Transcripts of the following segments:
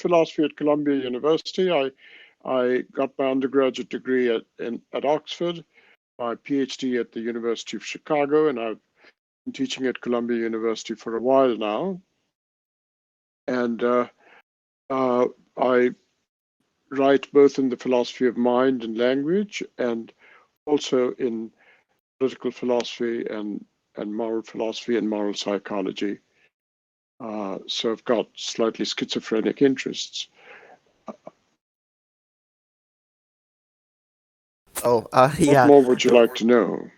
philosophy at Columbia University. I got my undergraduate degree at Oxford, my PhD at the University of Chicago, and I've been teaching at Columbia University for a while now. And I write both in the philosophy of mind and language, and also in political philosophy and moral philosophy and moral psychology. So I've got slightly schizophrenic interests. Yeah. What more would you like to know?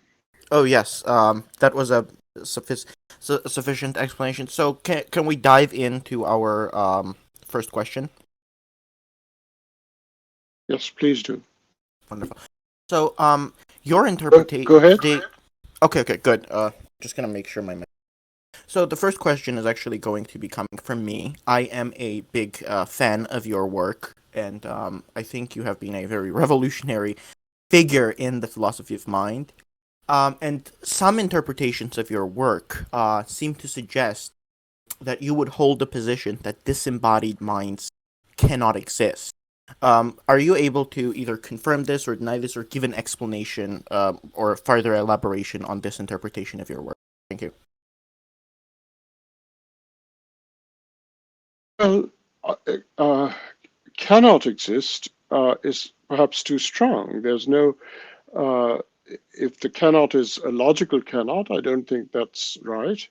Oh, yes. That was a sufficient explanation. So can we dive into our first question? Yes, please do. Wonderful. So your Go interpretation. ahead. Okay, good. Just gonna make sure my. So the first question is actually going to be coming from me. I am a big fan of your work, and I think you have been a very revolutionary figure in the philosophy of mind. And some interpretations of your work seem to suggest that you would hold the position that disembodied minds cannot exist. Are you able to either confirm this or deny this or give an explanation or further elaboration on this interpretation of your work? Thank you. Well, cannot exist is perhaps too strong. There's no, if the cannot is a logical cannot, I don't think that's right.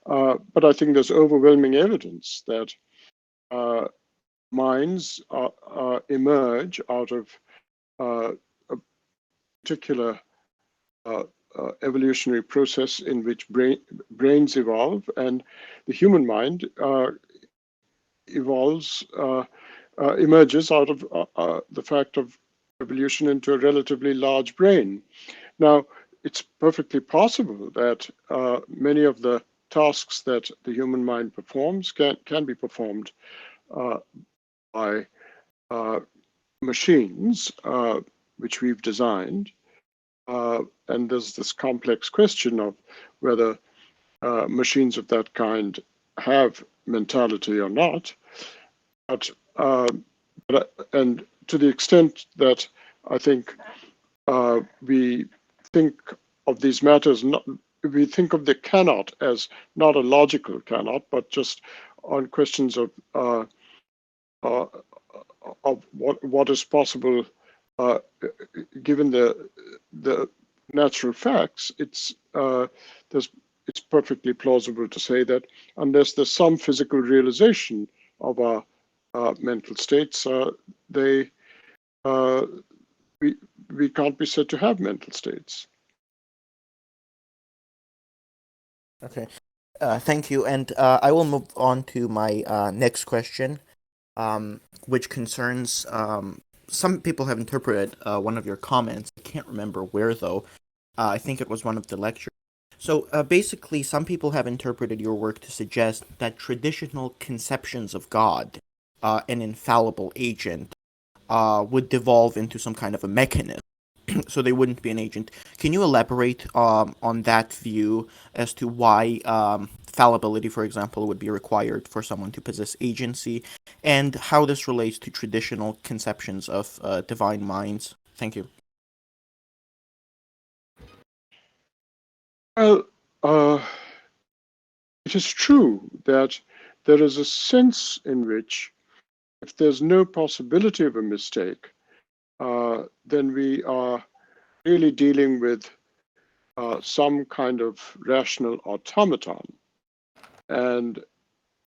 But I think there's overwhelming evidence that minds emerge out of a particular evolutionary process in which brains evolve, and the human mind emerges out of the fact of evolution into a relatively large brain. Now, it's perfectly possible that many of the tasks that the human mind performs can be performed by machines, which we've designed. And there's this complex question of whether machines of that kind have mentality or not. And to the extent that I think we think of these matters, we think of the cannot as not a logical cannot, but just on questions of what is possible given the natural facts. It's perfectly plausible to say that unless there's some physical realization of our mental states, we can't be said to have mental states. Okay, thank you, and I will move on to my next question, which concerns some people have interpreted one of your comments. I can't remember where though. I think it was one of the lectures. So basically, some people have interpreted your work to suggest that traditional conceptions of God, an infallible agent, would devolve into some kind of a mechanism. So they wouldn't be an agent. Can you elaborate on that view as to why fallibility, for example, would be required for someone to possess agency, and how this relates to traditional conceptions of divine minds? Thank you. Well, it is true that there is a sense in which if there's no possibility of a mistake, then we are really dealing with some kind of rational automaton. And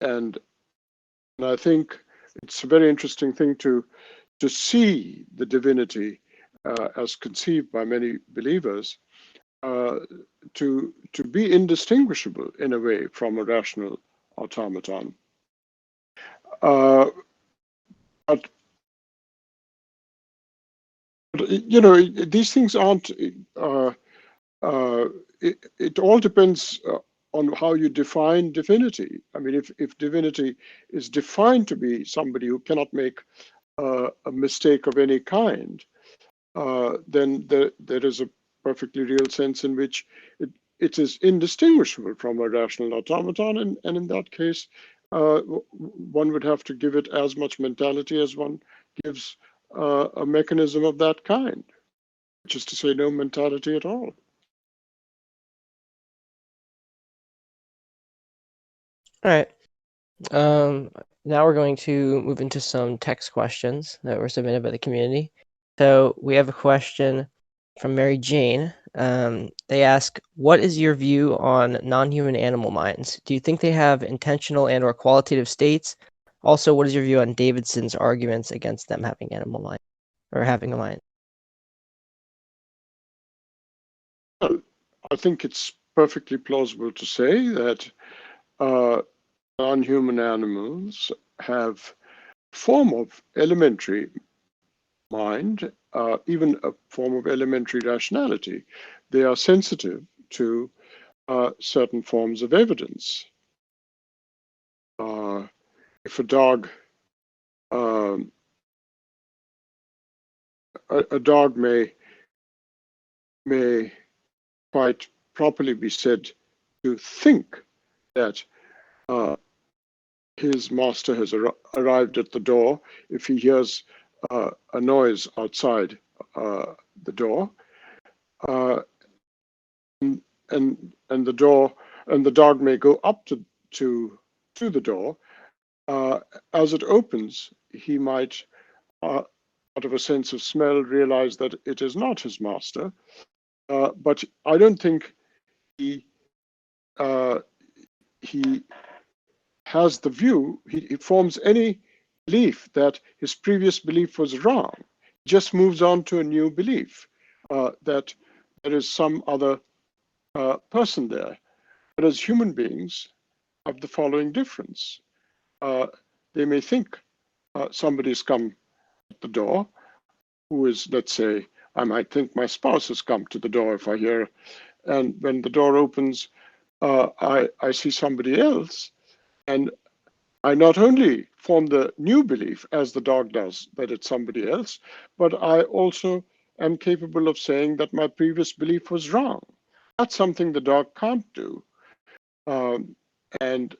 I think it's a very interesting thing to see the divinity as conceived by many believers to be indistinguishable in a way from a rational automaton. But you know, these things aren't. It all depends on how you define divinity. I mean, if divinity is defined to be somebody who cannot make a mistake of any kind, then there is a perfectly real sense in which it is indistinguishable from a rational automaton, and in that case, one would have to give it as much mentality as one gives a mechanism of that kind, which is to say no mentality at all. All right. Now we're going to move into some text questions that were submitted by the community. So we have a question from Mary Jane. They ask, what is your view on non-human animal minds? Do you think they have intentional and or qualitative states? Also, what is your view on Davidson's arguments against them having animal mind or having a mind? Well, I think it's perfectly plausible to say that non-human animals have a form of elementary mind, even a form of elementary rationality. They are sensitive to certain forms of evidence. If a dog, a dog may quite properly be said to think that his master has arrived at the door if he hears a noise outside the door, and the dog may go up to the door. As it opens, he might, out of a sense of smell, realize that it is not his master. But I don't think he has the view, he forms any belief that his previous belief was wrong. He just moves on to a new belief that there is some other person there. But as human beings have the following difference. They may think somebody's come at the door who is, let's say, I might think my spouse has come to the door if I hear, and when the door opens, I see somebody else, and I not only form the new belief, as the dog does, that it's somebody else, but I also am capable of saying that my previous belief was wrong. That's something the dog can't do. And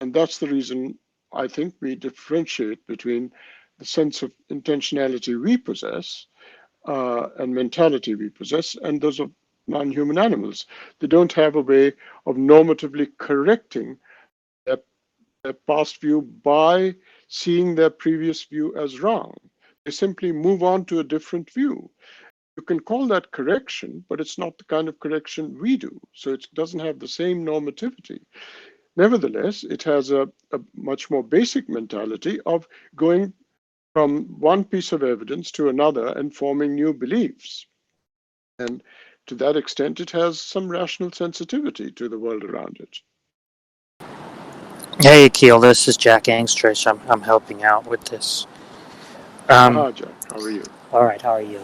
that's the reason I think we differentiate between the sense of intentionality we possess and mentality we possess and those of non-human animals. They don't have a way of normatively correcting their past view by seeing their previous view as wrong. They simply move on to a different view. You can call that correction, but it's not the kind of correction we do. So it doesn't have the same normativity. Nevertheless, it has a much more basic mentality of going from one piece of evidence to another and forming new beliefs. And to that extent, it has some rational sensitivity to the world around it. Hey, Akeel, this is Jack Angstrace. I'm helping out with this. Jack, how are you? All right, how are you?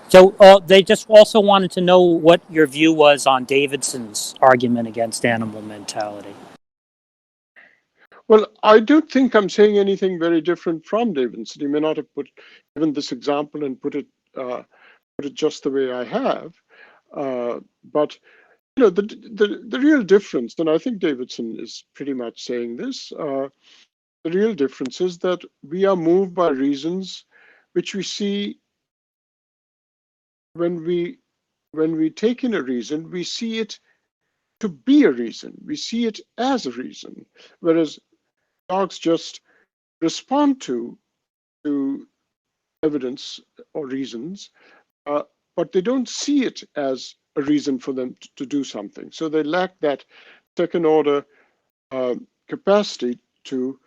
So they just also wanted to know what your view was on Davidson's argument against animal mentality. Well, I don't think I'm saying anything very different from Davidson. He may not have given this example and put it just the way I have, but you know the real difference, and I think Davidson is pretty much saying this. The real difference is that we are moved by reasons which we see when we take in a reason, we see it to be a reason. We see it as a reason, whereas dogs just respond to evidence or reasons, but they don't see it as a reason for them to do something. So they lack that second order capacity to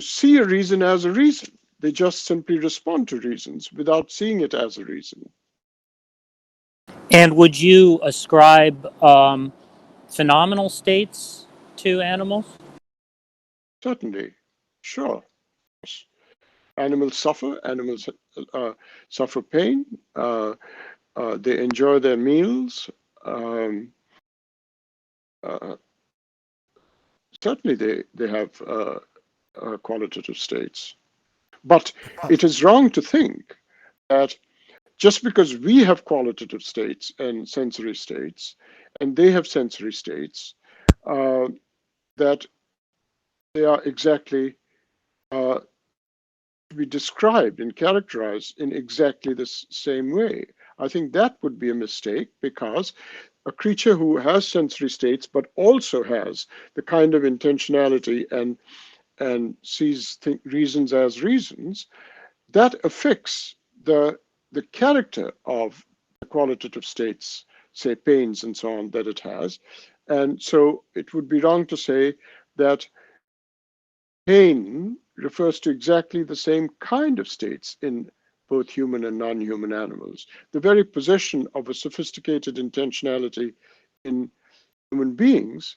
see a reason as a reason. They just simply respond to reasons without seeing it as a reason. And would you ascribe phenomenal states to animals? Certainly, sure. Animals suffer. Animals suffer pain. They enjoy their meals. Certainly, they have qualitative states. But it is wrong to think that just because we have qualitative states and sensory states, and they have sensory states, that they are exactly to be described and characterized in exactly the same way. I think that would be a mistake, because a creature who has sensory states but also has the kind of intentionality and sees reasons as reasons, that affects the character of the qualitative states, say pains and so on, that it has. And so it would be wrong to say that pain refers to exactly the same kind of states in both human and non-human animals. The very possession of a sophisticated intentionality in human beings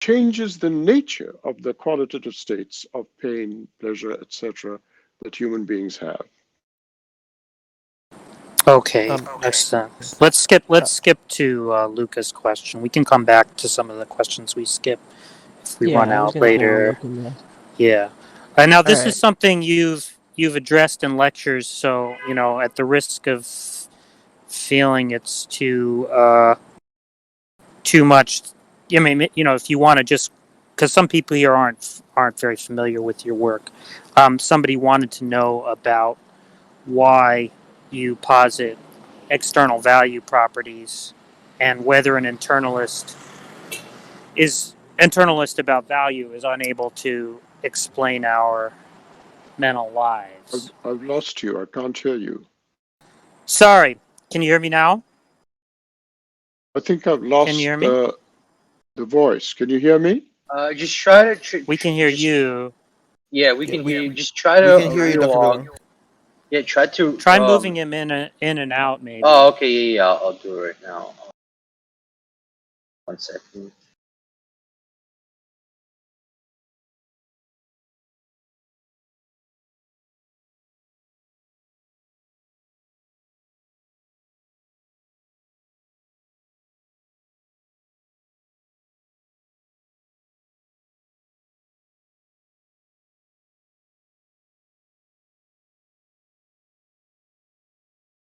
changes the nature of the qualitative states of pain, pleasure, etc., that human beings have. Okay, Um, makes sense. Let's skip to Luca's question. We can come back to some of the questions we skip if we run Yeah, I was out gonna go later. look in this. Yeah. Now this is Alright. something you've addressed in lectures, so at the risk of feeling it's too much. I mean, if you want to just, because some people here aren't very familiar with your work. Somebody wanted to know about why you posit external value properties and whether an internalist about value is unable to explain our mental lives. I've lost you. I can't hear you. Sorry, can you hear me now? I think I've Can you lost hear me? the voice. Can you hear me? Just try to. We can hear you. Yeah, we Yeah, can we- hear you. Just try we to can hear you, read Dr. along. Bilgrami. Yeah, try to. Try moving him in and out, maybe. Oh, okay. Yeah, I'll do it right now. 1 second.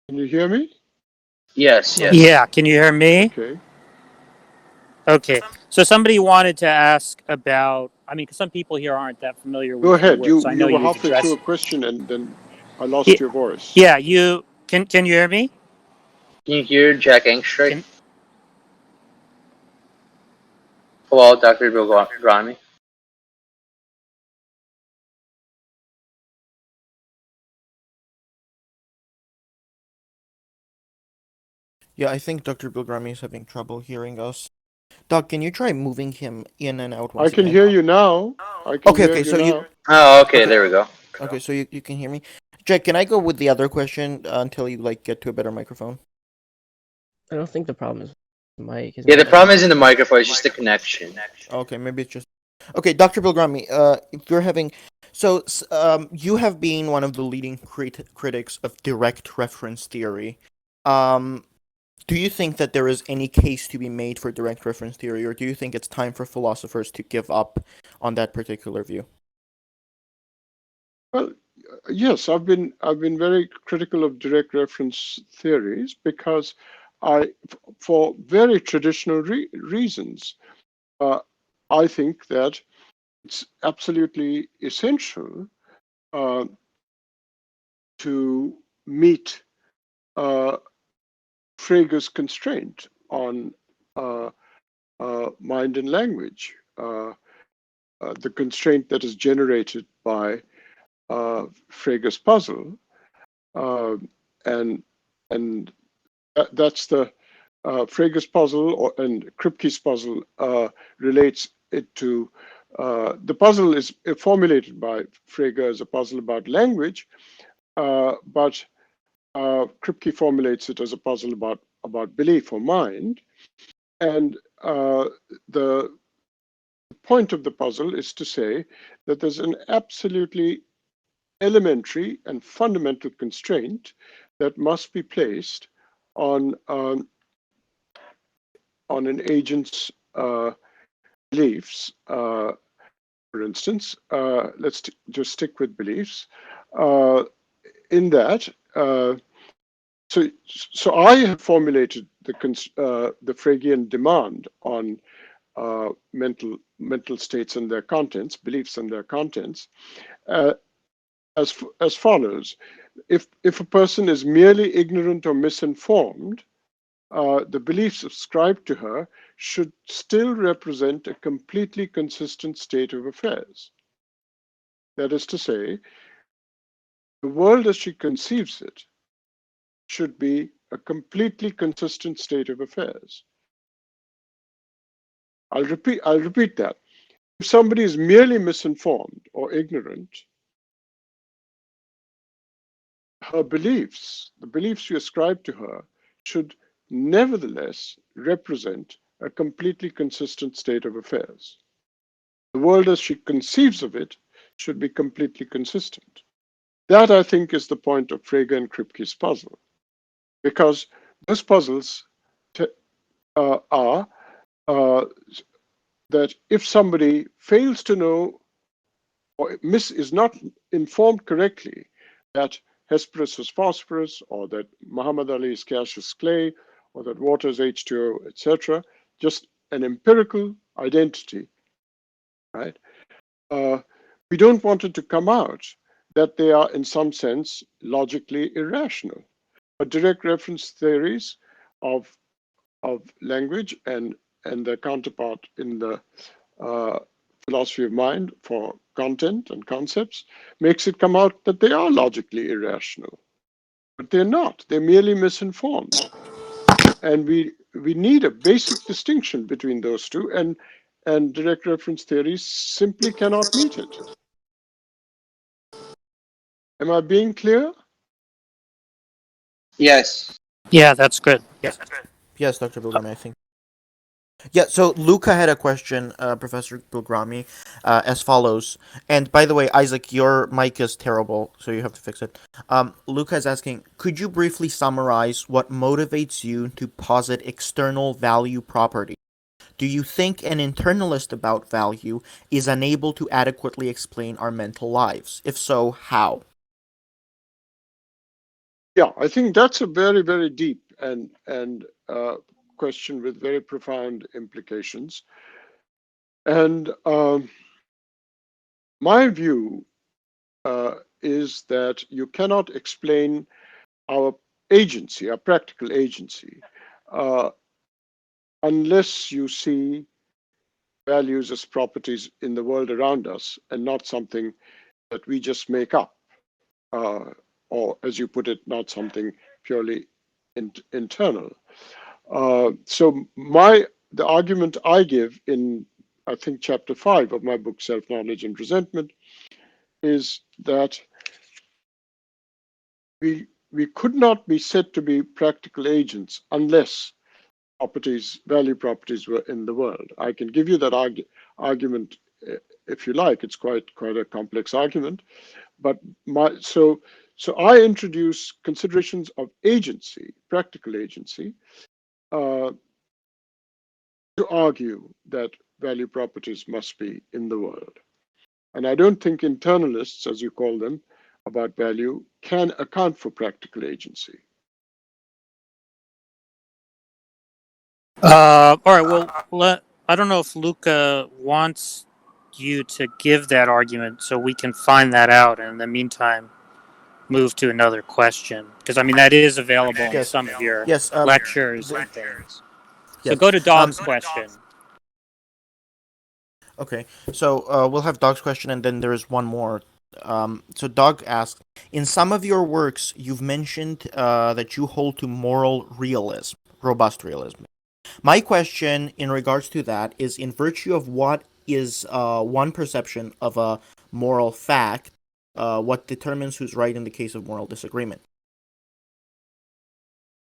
Can you hear me? Yes, Yeah. yes. Yeah, can you hear me? Okay. Okay. So somebody wanted to ask about. I mean, 'cause some people here aren't that familiar Go with your ahead. work, so I know You were you've halfway through a addressed. question and then I Yeah, lost your voice. yeah. You can you hear me? Can you hear Jack Engstrike? Can Hello, Dr. Bilgrami. Yeah, I think Dr. Bilgrami is having trouble hearing us. Doc, can you try moving him in and out I once can again? hear you now. I can hear Okay, you so now. Oh, okay. Okay. There we go. Okay, so you can hear me. Jack, can I go with the other question until you get to a better microphone? I don't think the problem is the mic. Yeah, the problem isn't the microphone. It's just the connection. Okay, maybe it's just okay. Dr. Bilgrami, if you're having you have been one of the leading critics of direct reference theory. Do you think that there is any case to be made for direct reference theory, or do you think it's time for philosophers to give up on that particular view? Well, yes, I've been very critical of direct reference theories because for very traditional reasons, uh, I think that it's absolutely essential uh, to meet Frege's constraint on mind and language, the constraint that is generated by Frege's puzzle, uh, and that's the Frege's puzzle and Kripke's puzzle relates it to the puzzle is formulated by Frege as a puzzle about language, but Kripke formulates it as a puzzle about belief or mind, and the point of the puzzle is to say that there's an absolutely elementary and fundamental constraint that must be placed on an agent's beliefs. For instance, let's just stick with beliefs. In that, so I have formulated the Fregean demand on mental mental states and their contents, beliefs and their contents, as follows. If a person is merely ignorant or misinformed, the beliefs ascribed to her should still represent a completely consistent state of affairs. That is to say, the world as she conceives it should be a completely consistent state of affairs. I'll repeat that. If somebody is merely misinformed or ignorant, her beliefs, the beliefs you ascribe to her, should nevertheless represent a completely consistent state of affairs. The world as she conceives of it should be completely consistent. That, I think, is the point of Frege and Kripke's puzzle, because those puzzles are that if somebody fails to know or is not informed correctly that Hesperus was phosphorus, or that Muhammad Ali is Cassius Clay, or that water is H2O, etc., just an empirical identity, right? We don't want it to come out that they are in some sense logically irrational. But direct reference theories of language and their counterpart in the philosophy of mind for content and concepts makes it come out that they are logically irrational. But they're not. They're merely misinformed. And we need a basic distinction between those two, and direct reference theories simply cannot meet it. Am I being clear? Yes. Yeah, that's good. Yes, Dr. Bilgrami, I think. Yeah, so Luca had a question, Professor Bilgrami, as follows. And by the way, Isaac, your mic is terrible, so you have to fix it. Luca is asking, could you briefly summarize what motivates you to posit external value property? Do you think an internalist about value is unable to adequately explain our mental lives? If so, how? Yeah, I think that's a very, very deep and question with very profound implications. And my view is that you cannot explain our agency, our practical agency, unless you see values as properties in the world around us and not something that we just make up, or as you put it, not something purely internal. So the argument I give in, I think, chapter 5 of my book, Self-Knowledge and Resentment, is that we could not be said to be practical agents unless value properties were in the world. I can give you that argument if you like. It's quite a complex argument, but so I introduce considerations of agency, practical agency, to argue that value properties must be in the world. And I don't think internalists, as you call them, about value can account for practical agency. All right. Well, I don't know if Luca wants you to give that argument, so we can find that out, and in the meantime, move to another question, because I mean that is available in Yes. some of your Yes. lectures and things. So Yes. go to Dog's question. Okay, so we'll have Dog's question, and then there's one more. So Dog asks, in some of your works, you've mentioned that you hold to moral realism, robust realism. My question in regards to that is, in virtue of what is one perception of a moral fact, what determines who's right in the case of moral disagreement?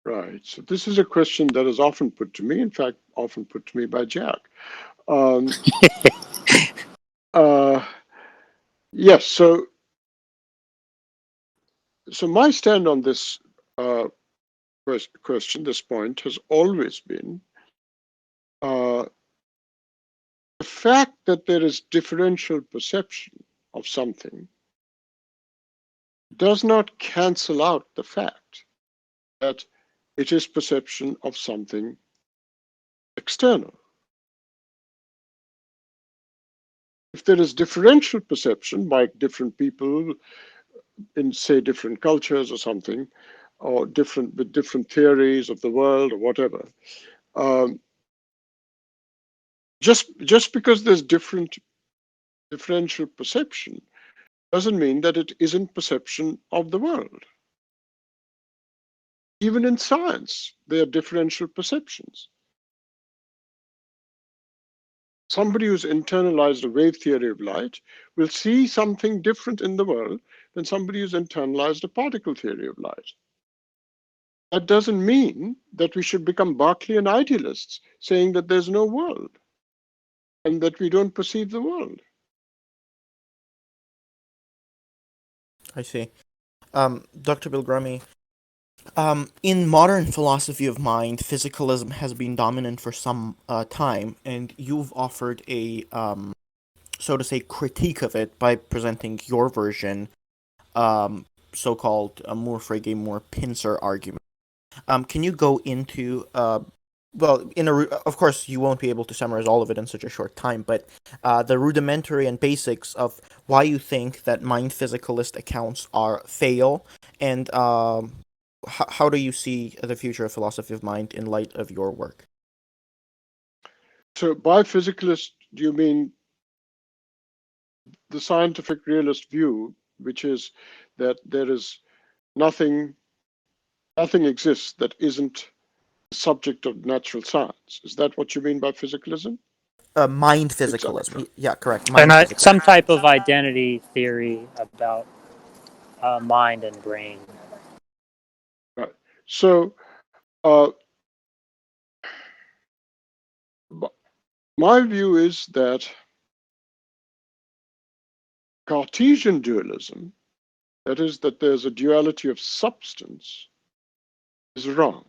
Right. So this is a question that is often put to me, in fact, often put to me by Jack. Yes, so my stand on this question, this point, has always been the fact that there is differential perception of something does not cancel out the fact that it is perception of something external. if there is differential perception by different people in, say, different cultures or something, or with different theories of the world or whatever, just because there's differential perception doesn't mean that it isn't perception of the world. Even in science, there are differential perceptions. Somebody who's internalized a wave theory of light will see something different in the world than somebody who's internalized a particle theory of light. That doesn't mean that we should become Berkeleyan idealists, saying that there's no world and that we don't perceive the world. I see. Dr. Bilgrami, in modern philosophy of mind, physicalism has been dominant for some time, and you've offered a, so to say, critique of it by presenting your version, so-called, more Frege, more Pincer argument. Can you go into, well, of course, you won't be able to summarize all of it in such a short time, but the rudimentary and basics of why you think that mind physicalist accounts fail, and how do you see the future of philosophy of mind in light of your work? So by physicalist, do you mean the scientific realist view, which is that there is nothing exists that isn't the subject of natural science? Is that what you mean by physicalism? Mind Exactly. physicalism. Yeah, correct. And Mind physicalism. some type of identity theory about mind and brain. Right. So my view is that Cartesian dualism, that is, that there's a duality of substance, is wrong.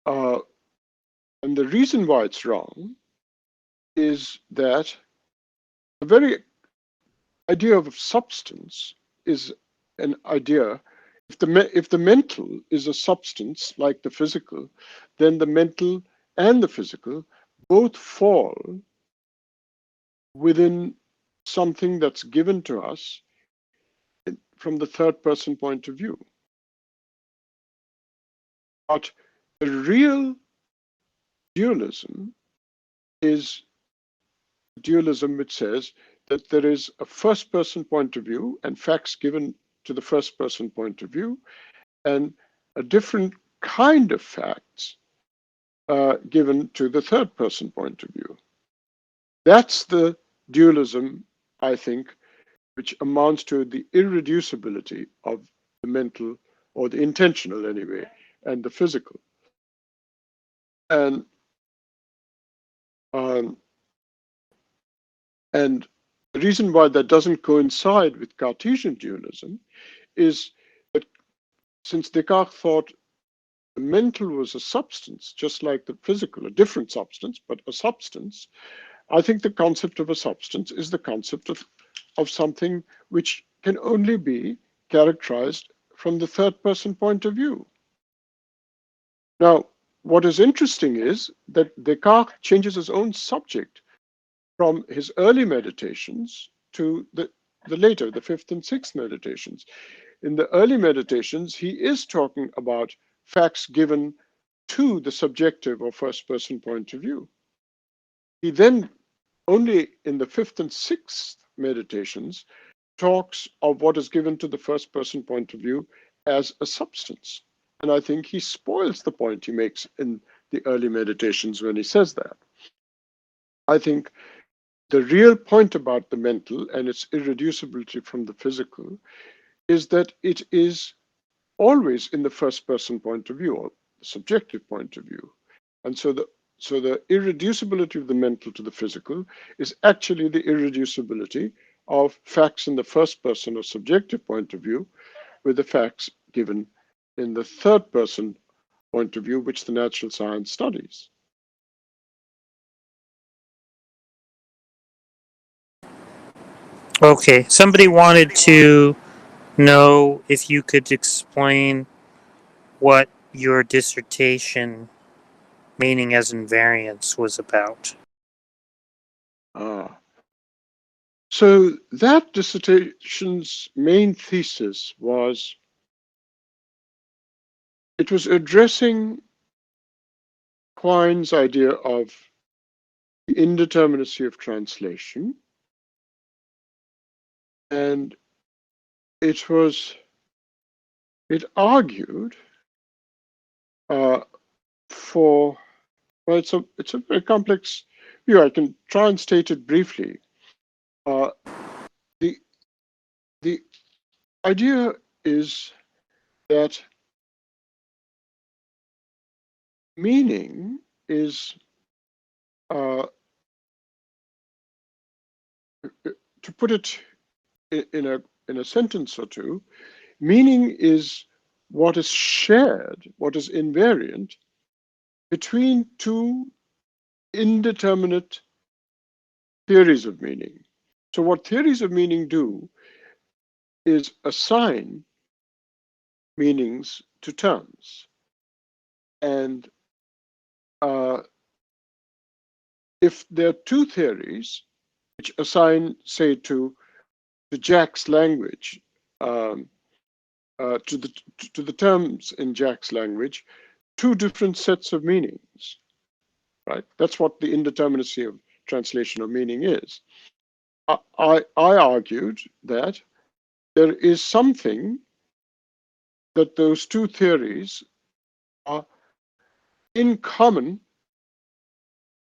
And the reason why it's wrong is that the very idea of substance is an idea. If the mental is a substance like the physical, then the mental and the physical both fall within something that's given to us from the third person point of view. But the real dualism is dualism which says that there is a first person point of view and facts given to the first person point of view, and a different kind of facts given to the third person point of view. That's the dualism, I think, which amounts to the irreducibility of the mental, or the intentional anyway, and the physical. And the reason why that doesn't coincide with Cartesian dualism is that since Descartes thought the mental was a substance, just like the physical, a different substance, but a substance, I think the concept of a substance is the concept of something which can only be characterized from the third person point of view. Now, what is interesting is that Descartes changes his own subject from his early meditations to the later, the fifth and sixth meditations. In the early meditations, he is talking about facts given to the subjective or first person point of view. He then, only in the fifth and sixth meditations, talks of what is given to the first person point of view as a substance. And I think he spoils the point he makes in the early meditations when he says that. I think the real point about the mental and its irreducibility from the physical is that it is always in the first person point of view, or the subjective point of view. And so the irreducibility of the mental to the physical is actually the irreducibility of facts in the first person or subjective point of view with the facts given in the third person point of view, which the natural science studies. Okay, somebody wanted to know if you could explain what your dissertation, meaning as invariance, was about. So that dissertation's main thesis was it was addressing Quine's idea of the indeterminacy of translation, and it argued for, well, it's a very complex view. I can try and state it briefly. The idea is that meaning is, to put it in a sentence or two, meaning is what is shared, what is invariant between two indeterminate theories of meaning. So what theories of meaning do is assign meanings to terms. And if there are two theories which assign, say, to Jack's language, to the terms in Jack's language, two different sets of meanings, right? That's what the indeterminacy of translation of meaning is. I argued that there is something that those two theories are in common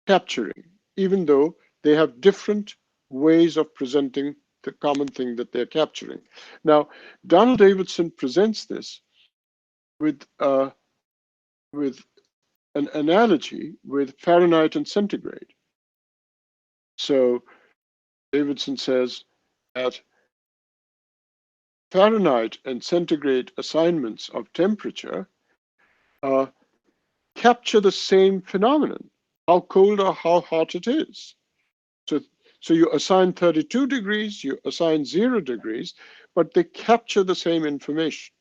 capturing, even though they have different ways of presenting the common thing that they're capturing. Now, Donald Davidson presents this with an analogy with Fahrenheit and centigrade. So Davidson says that Fahrenheit and centigrade assignments of temperature capture the same phenomenon, how cold or how hot it is. So you assign 32 degrees, you assign 0 degrees, but they capture the same information.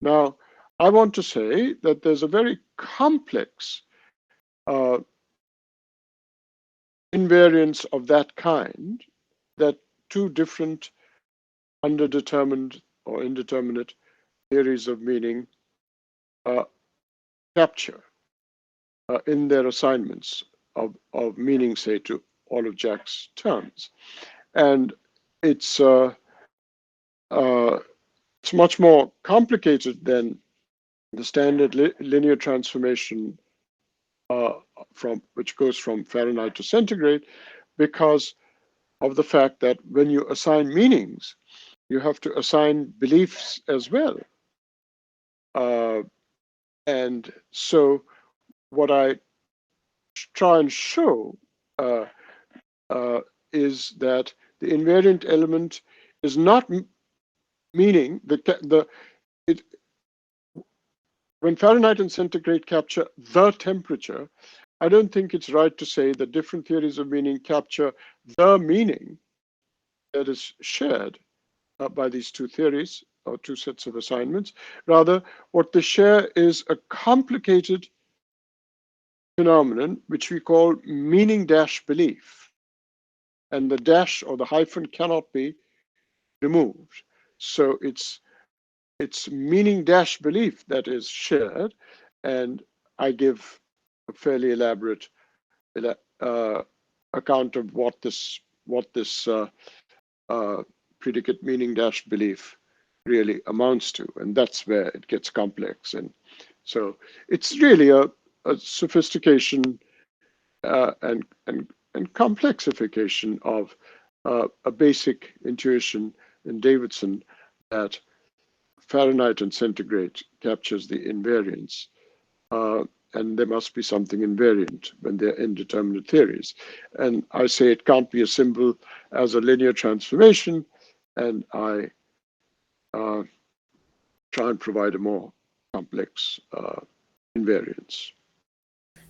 Now, I want to say that there's a very complex invariance of that kind that two different underdetermined or indeterminate theories of meaning capture in their assignments of meaning, say, to all of Jack's terms. And it's much more complicated than the standard linear transformation which goes from Fahrenheit to centigrade, because of the fact that when you assign meanings, you have to assign beliefs as well. And so what I try and show is that the invariant element is not meaning when Fahrenheit and centigrade capture the temperature, I don't think it's right to say that different theories of meaning capture the meaning that is shared by these two theories or two sets of assignments. Rather, what they share is a complicated phenomenon which we call meaning dash belief. And the dash or the hyphen cannot be removed. So it's meaning dash belief that is shared, and I give a fairly elaborate account of what this predicate meaning dash belief really amounts to, and that's where it gets complex. And so it's really a sophistication and complexification of a basic intuition in Davidson that Fahrenheit and centigrade captures the invariance, and there must be something invariant when they're indeterminate theories. And I say it can't be as simple as a linear transformation, and I try and provide a more complex invariance.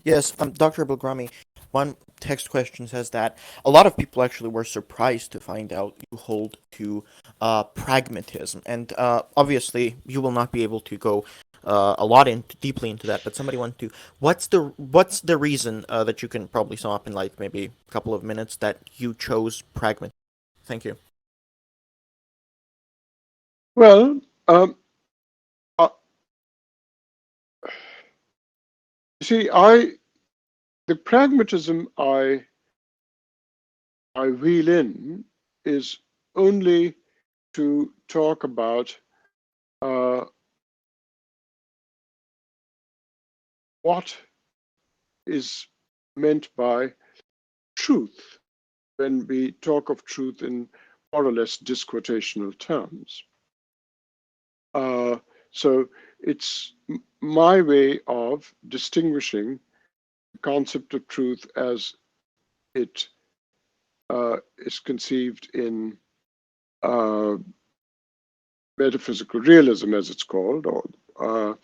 Yes, Dr. Bilgrami, one text question says that a lot of people actually were surprised to find out you hold to pragmatism, and obviously you will not be able to go a lot deeply into that, but somebody want to. What's the reason that you can probably sum up in like maybe a couple of minutes that you chose pragmatism? Thank you. Well, uh, you see, the pragmatism I wheel in is only to talk about what is meant by truth when we talk of truth in more or less disquotational terms. So it's my way of distinguishing the concept of truth as it is conceived in metaphysical realism, as it's called, or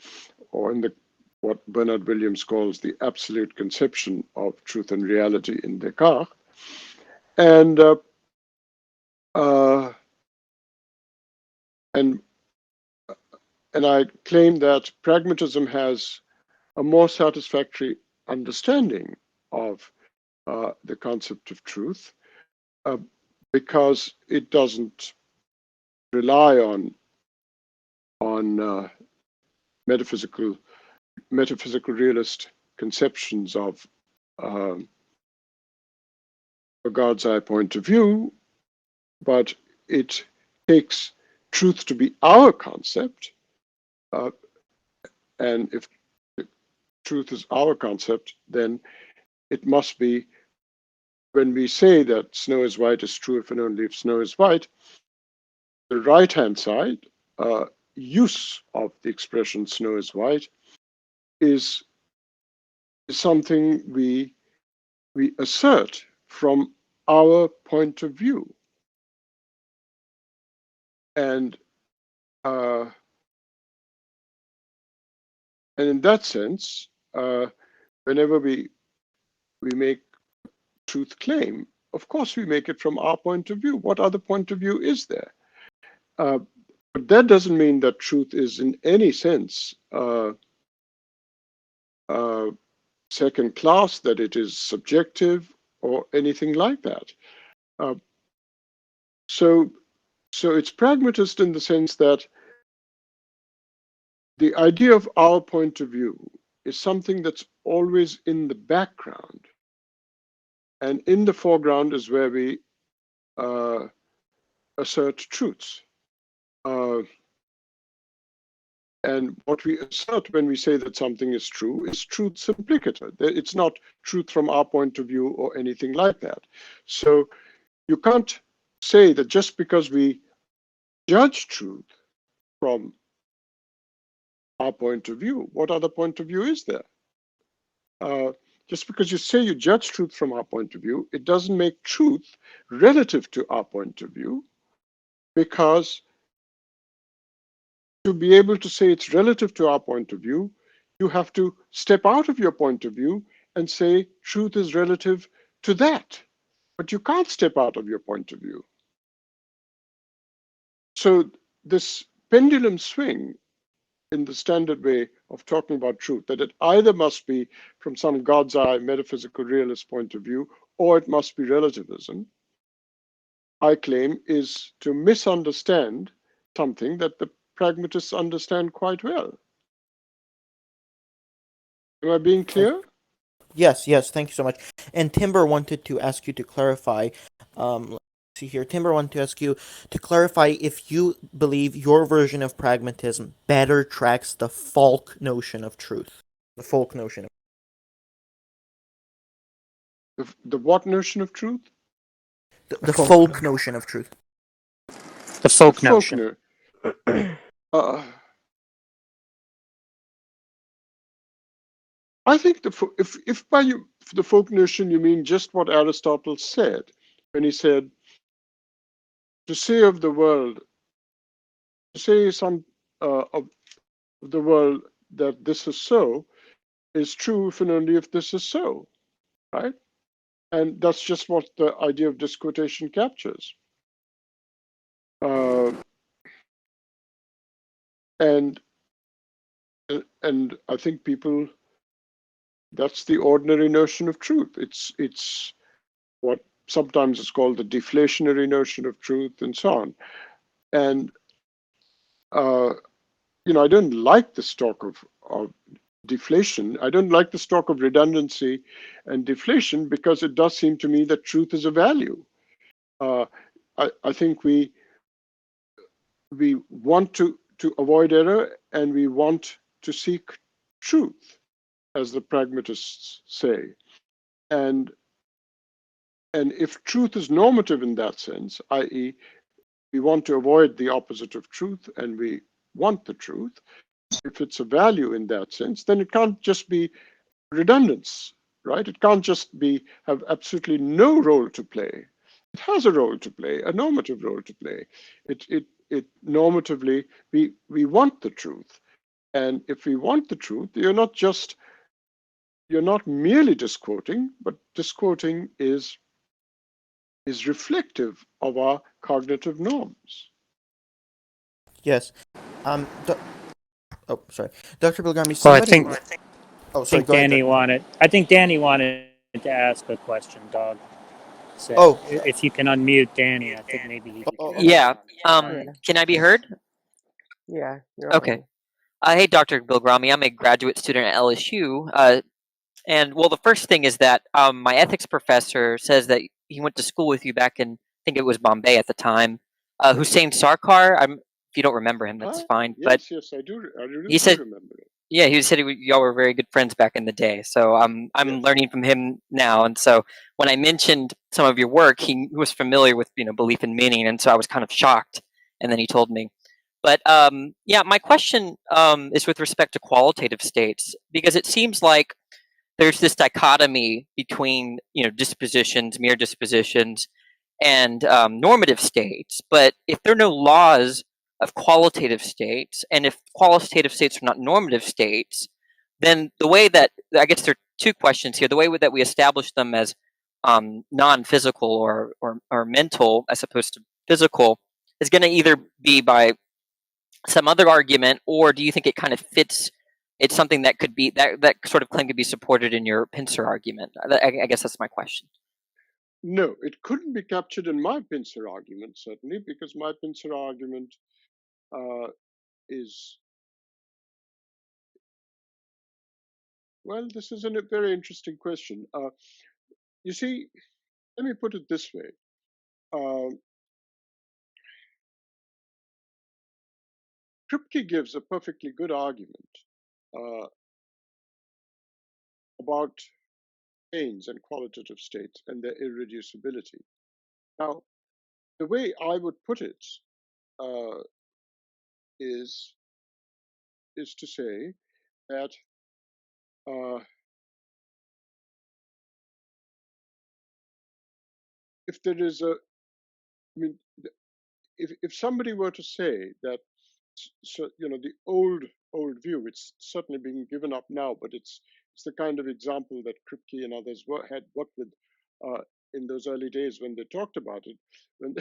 in what Bernard Williams calls the absolute conception of truth and reality in Descartes, and I claim that pragmatism has a more satisfactory understanding of the concept of truth because it doesn't rely on metaphysical realist conceptions of a God's eye point of view, but it takes truth to be our concept, and if truth is our concept, then it must be, when we say that snow is white is true if and only if snow is white, the right-hand side use of the expression snow is white is something we assert from our point of view. And in that sense, whenever we make truth claim, of course we make it from our point of view. What other point of view is there? But that doesn't mean that truth is in any sense second class, that it is subjective or anything like that. So it's pragmatist in the sense that the idea of our point of view is something that's always in the background, and in the foreground is where we assert truths. And what we assert when we say that something is true is truth simpliciter. It's not truth from our point of view or anything like that. So you can't say that just because we judge truth from our point of view, what other point of view is there? Just because you say you judge truth from our point of view, it doesn't make truth relative to our point of view, because to be able to say it's relative to our point of view, you have to step out of your point of view and say truth is relative to that. But you can't step out of your point of view. So this pendulum swing in the standard way of talking about truth, that it either must be from some God's eye metaphysical realist point of view, or it must be relativism, I claim is to misunderstand something that the pragmatists understand quite well. Am I being clear? Yes, thank you so much. And Timber wanted to ask you to clarify, let's see here. Timber wanted to ask you to clarify if you believe your version of pragmatism better tracks the folk notion of truth. The folk notion of The what notion of truth? the folk notion of truth. The folk notion. I think if by the folk notion you mean just what Aristotle said when he said, to say of the world, to say some of the world that this is so is true if and only if this is so, right? And that's just what the idea of disquotation captures. And and I think people, that's the ordinary notion of truth. It's what sometimes is called the deflationary notion of truth, and so on. And I don't like this talk of deflation. I don't like this talk of redundancy and deflation, because it does seem to me that truth is a value. I think we want to avoid error, and we want to seek truth, as the pragmatists say. And if truth is normative in that sense, i.e., we want to avoid the opposite of truth and we want the truth, if it's a value in that sense, then it can't just be redundance, right? It can't just have absolutely no role to play. It has a role to play, a normative role to play. It normatively, we want the truth. And if we want the truth, you're not merely disquoting, but disquoting is reflective of our cognitive norms. Yes. Oh, sorry, Dr. Bilgrami. Well, I Somebody. think Oh, sorry. think Go ahead. Danny wanted. I think Danny wanted to ask a question, Dog. So Oh. if you can unmute Danny, I think maybe he could. Oh, Yeah. Yeah. Can I be heard? Yeah. You're Okay. Hey, Dr. Bilgrami. I'm a graduate student at LSU. And well, the first thing is that my ethics professor says that he went to school with you back in, I think it was Bombay at the time. Hussein Sarkar. If you don't remember him, that's fine. But Yes, I do. I really he said, remember it. yeah, he said y'all were very good friends back in the day. So I'm learning from him now. And so when I mentioned some of your work, he was familiar with belief and meaning, and so I was kind of shocked. And then he told me. But yeah, my question is with respect to qualitative states, because it seems like there's this dichotomy between dispositions, mere dispositions, and normative states. But if there are no laws of qualitative states, and if qualitative states are not normative states, then the way that, I guess there are two questions here. The way that we establish them as non-physical or mental as opposed to physical is going to either be by some other argument, or do you think it kind of fits? It's something that could be that sort of claim could be supported in your Pincer argument. I guess that's my question. No, it couldn't be captured in my Pincer argument, certainly, because my Pincer argument is, well, this is a very interesting question. You see, let me put it this way. Kripke gives a perfectly good argument about pains and qualitative states and their irreducibility. Now, the way I would put it is to say that if there is if somebody were to say that, so the old view, it's certainly being given up now, but it's the kind of example that Kripke and others had worked with in those early days when they talked about it, when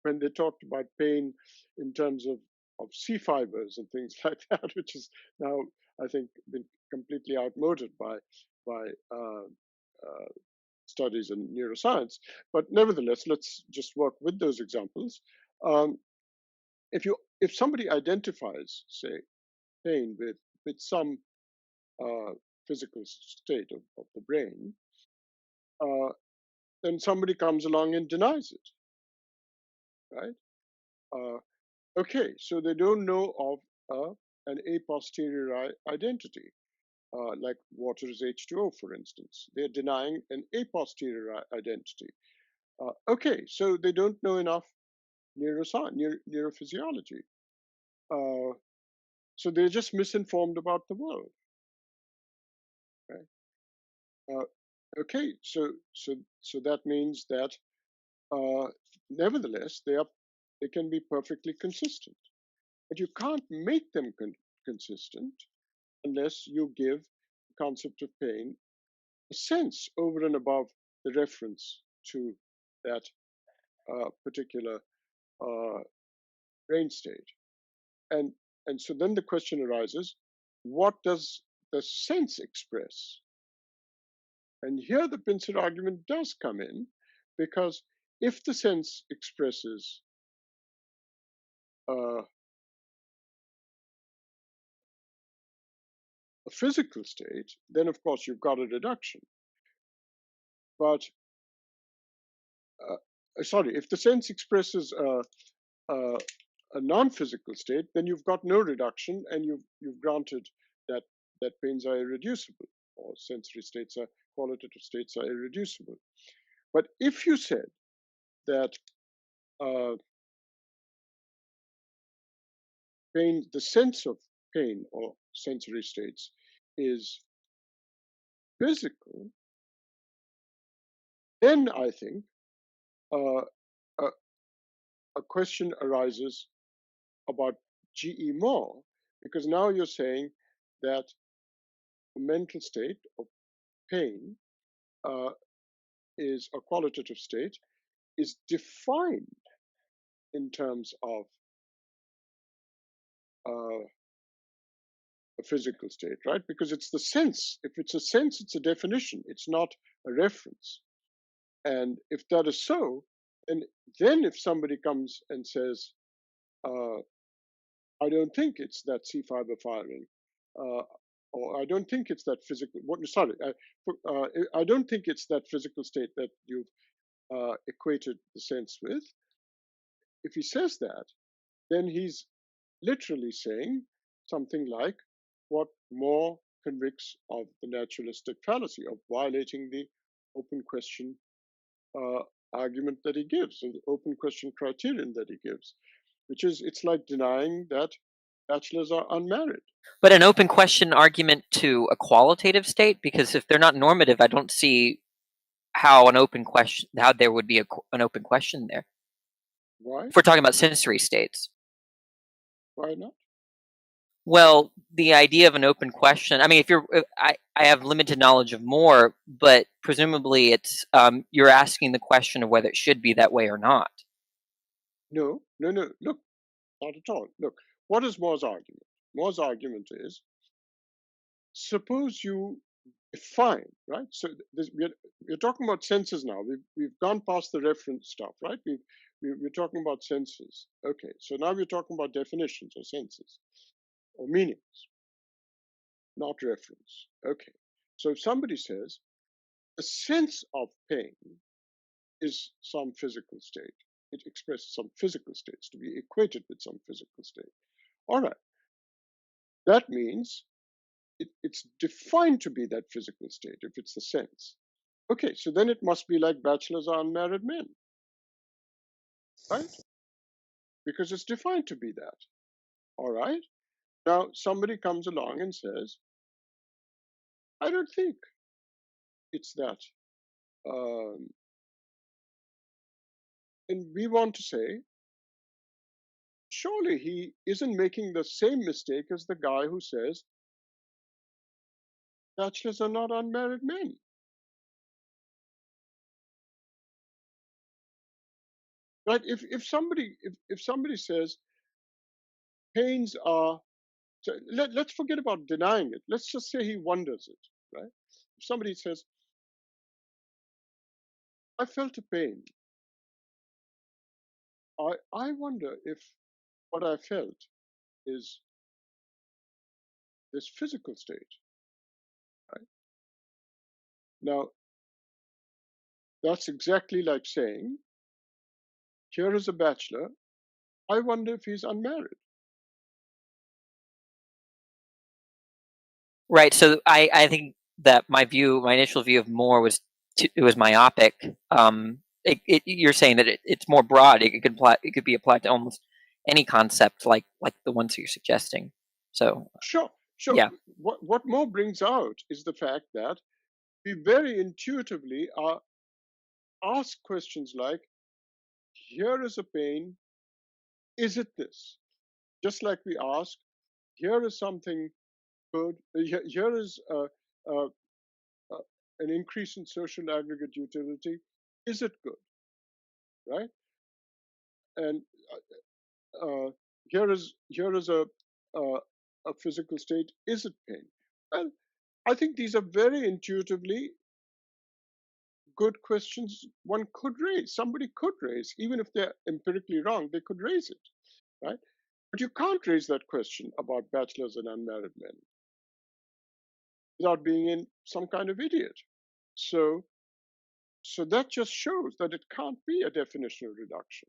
when they talked about pain in terms of C fibers and things like that, which is now, I think, been completely outmoded by studies in neuroscience. But nevertheless, let's just work with those examples. If somebody identifies, say, pain with some physical state of the brain, then somebody comes along and denies it, right? Okay, so they don't know of an a posteriori identity, like water is H2O, for instance. They're denying an a posteriori identity. Okay, so they don't know enough neurophysiology. So they're just misinformed about the world. Right? Okay, so that means that nevertheless they can be perfectly consistent, but you can't make them consistent unless you give the concept of pain a sense over and above the reference to that particular brain state. And so then the question arises, what does the sense express? And here the Pincer argument does come in, because if the sense expresses a physical state, then of course you've got a reduction. But sorry, if the sense expresses a non-physical state, then you've got no reduction, and you've granted that pains are irreducible, or sensory states are qualitative states are irreducible. But if you said that pain, the sense of pain or sensory states, is physical, then I think a, a question arises about G.E. Moore, because now you're saying that a mental state of pain is a qualitative state, is defined in terms of a physical state, right? Because it's the sense. If it's a sense, it's a definition. It's not a reference. And if that is so, and then if somebody comes and says, I don't think it's that C fiber firing, or I don't think it's that physical. Sorry, I don't think it's that physical state that you've equated the sense with. If he says that, then he's literally saying something like what Moore convicts of the naturalistic fallacy of violating the open question argument that he gives, or the open question criterion that he gives, which is, it's like denying that bachelors are unmarried. But an open question argument to a qualitative state, because if they're not normative, I don't see how there would be an open question there. Why? If we're talking about sensory states. Why not? Well, the idea of an open question, I mean, I have limited knowledge of Moore, but presumably it's, you're asking the question of whether it should be that way or not. No, look, not at all. Look, what is Moore's argument? Moore's argument is, suppose you define, right? So we're talking about senses now. We've gone past the reference stuff, right? We're talking about senses. Okay, so now we're talking about definitions or senses or meanings, not reference. Okay, so if somebody says a sense of pain is some physical state, it expresses some physical states to be equated with some physical state. All right, that means it's defined to be that physical state if it's the sense. Okay, so then it must be like bachelors are unmarried men, right? Because it's defined to be that. All right. Now somebody comes along and says, I don't think it's that. And we want to say, surely he isn't making the same mistake as the guy who says bachelors are not unmarried men. Right? If somebody says pains are, so let's forget about denying it. Let's just say he wonders it, right? If somebody says, I felt a pain. I wonder if what I felt is this physical state, right? Now, that's exactly like saying, here is a bachelor. I wonder if he's unmarried. Right. So I think that my initial view of Moore was it was myopic. You're saying that it's more broad. It could be applied to almost any concept, like the ones you're suggesting. So Sure. yeah. What Moore brings out is the fact that we very intuitively are asked questions like, here is a pain, is it this? Just like we ask, here is something good, here is an increase in social aggregate utility, is it good, right? And here is a a physical state is it pain? Well, I think these are very intuitively good questions one could raise. Somebody could raise, even if they're empirically wrong, they could raise it, right? But you can't raise that question about bachelors and unmarried men without being in some kind of idiot. So that just shows that it can't be a definitional reduction.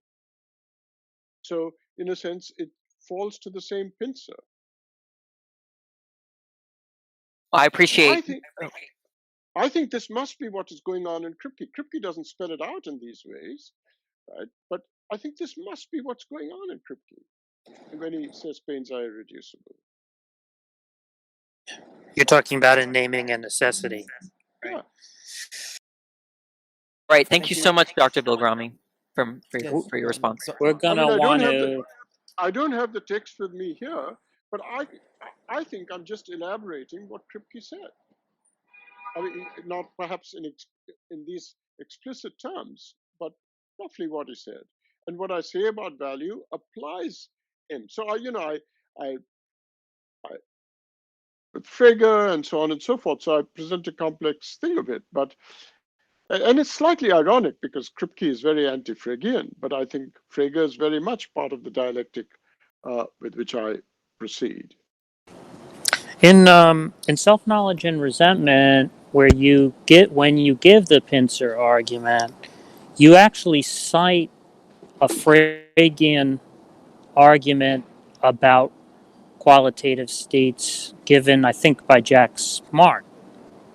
So in a sense, it falls to the same pincer. I appreciate. I think this must be what is going on in Kripke. Kripke doesn't spell it out in these ways, right? But I think this must be what's going on in Kripke when he says pains are irreducible. You're talking about in naming and necessity. Right? Yeah. Right. Thank you so much, Dr. Bilgrami, for your response. We're gonna I don't have the text with me here, but I think I'm just elaborating what Kripke said. I mean, not perhaps in these explicit terms, but roughly what he said. And what I say about value applies him. So I with Frege and so on and so forth. So I present a complex thing of it, and it's slightly ironic because Kripke is very anti-Fregean, but I think Frege is very much part of the dialectic with which I proceed. In self-knowledge and resentment, when you give the Pincer argument, you actually cite a Fregean argument about qualitative states given, I think, by Jack Smart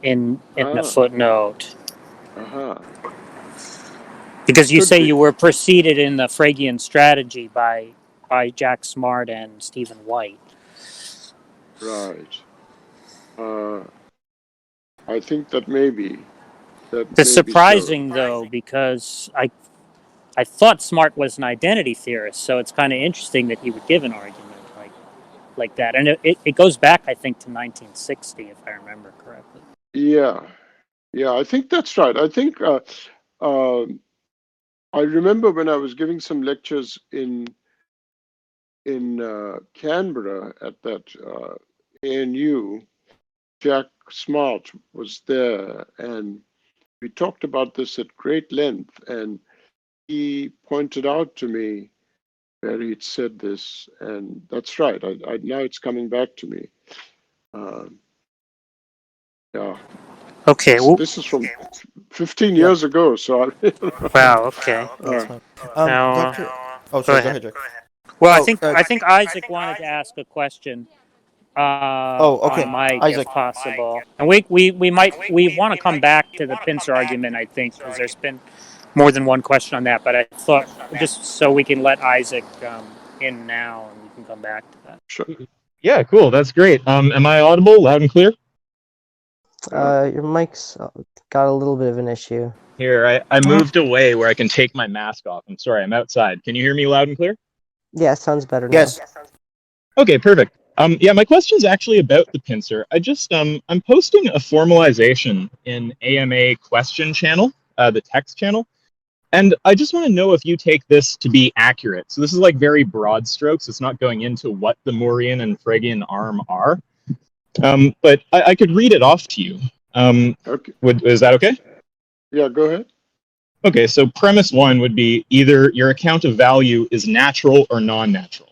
in a footnote. Because you say you were preceded in the Fregean strategy by Jack Smart and Stephen White. Right. I think that maybe. It's surprising, though, because I thought Smart was an identity theorist, so it's kind of interesting that he would give an argument like that. And it goes back, I think, to 1960, if I remember correctly. Yeah, I think that's right. I think I remember when I was giving some lectures in Canberra at that ANU, Jack Smart was there, and we talked about this at great length, and he pointed out to me where he'd said this, and that's right. I now it's coming back to me. Yeah. Okay. This is from 15 years ago, so wow. Okay. Doctor. Oh, sorry. Go ahead, Jack. Well, I think Isaac wanted to ask a question. Okay. On Mike, Isaac. if possible, and we want to come back to the Pincer argument, I think, because there's been more than one question on that. But I thought just so we can let Isaac in now, and we can come back to that. Sure. Yeah, cool. That's great. Am I audible, loud and clear? Your mic's got a little bit of an issue. Here, I moved away where I can take my mask off. I'm sorry, I'm outside. Can you hear me loud and clear? Yeah, sounds better now. Yes. Okay, perfect. Yeah, my question is actually about the Pincer. I'm posting a formalization in AMA question channel, the text channel, and I just want to know if you take this to be accurate. So this is like very broad strokes. It's not going into what the Moorian and Fregean arm are, but I could read it off to you. Okay. Is that okay? Yeah, go ahead. Okay, so premise one would be either your account of value is natural or non-natural.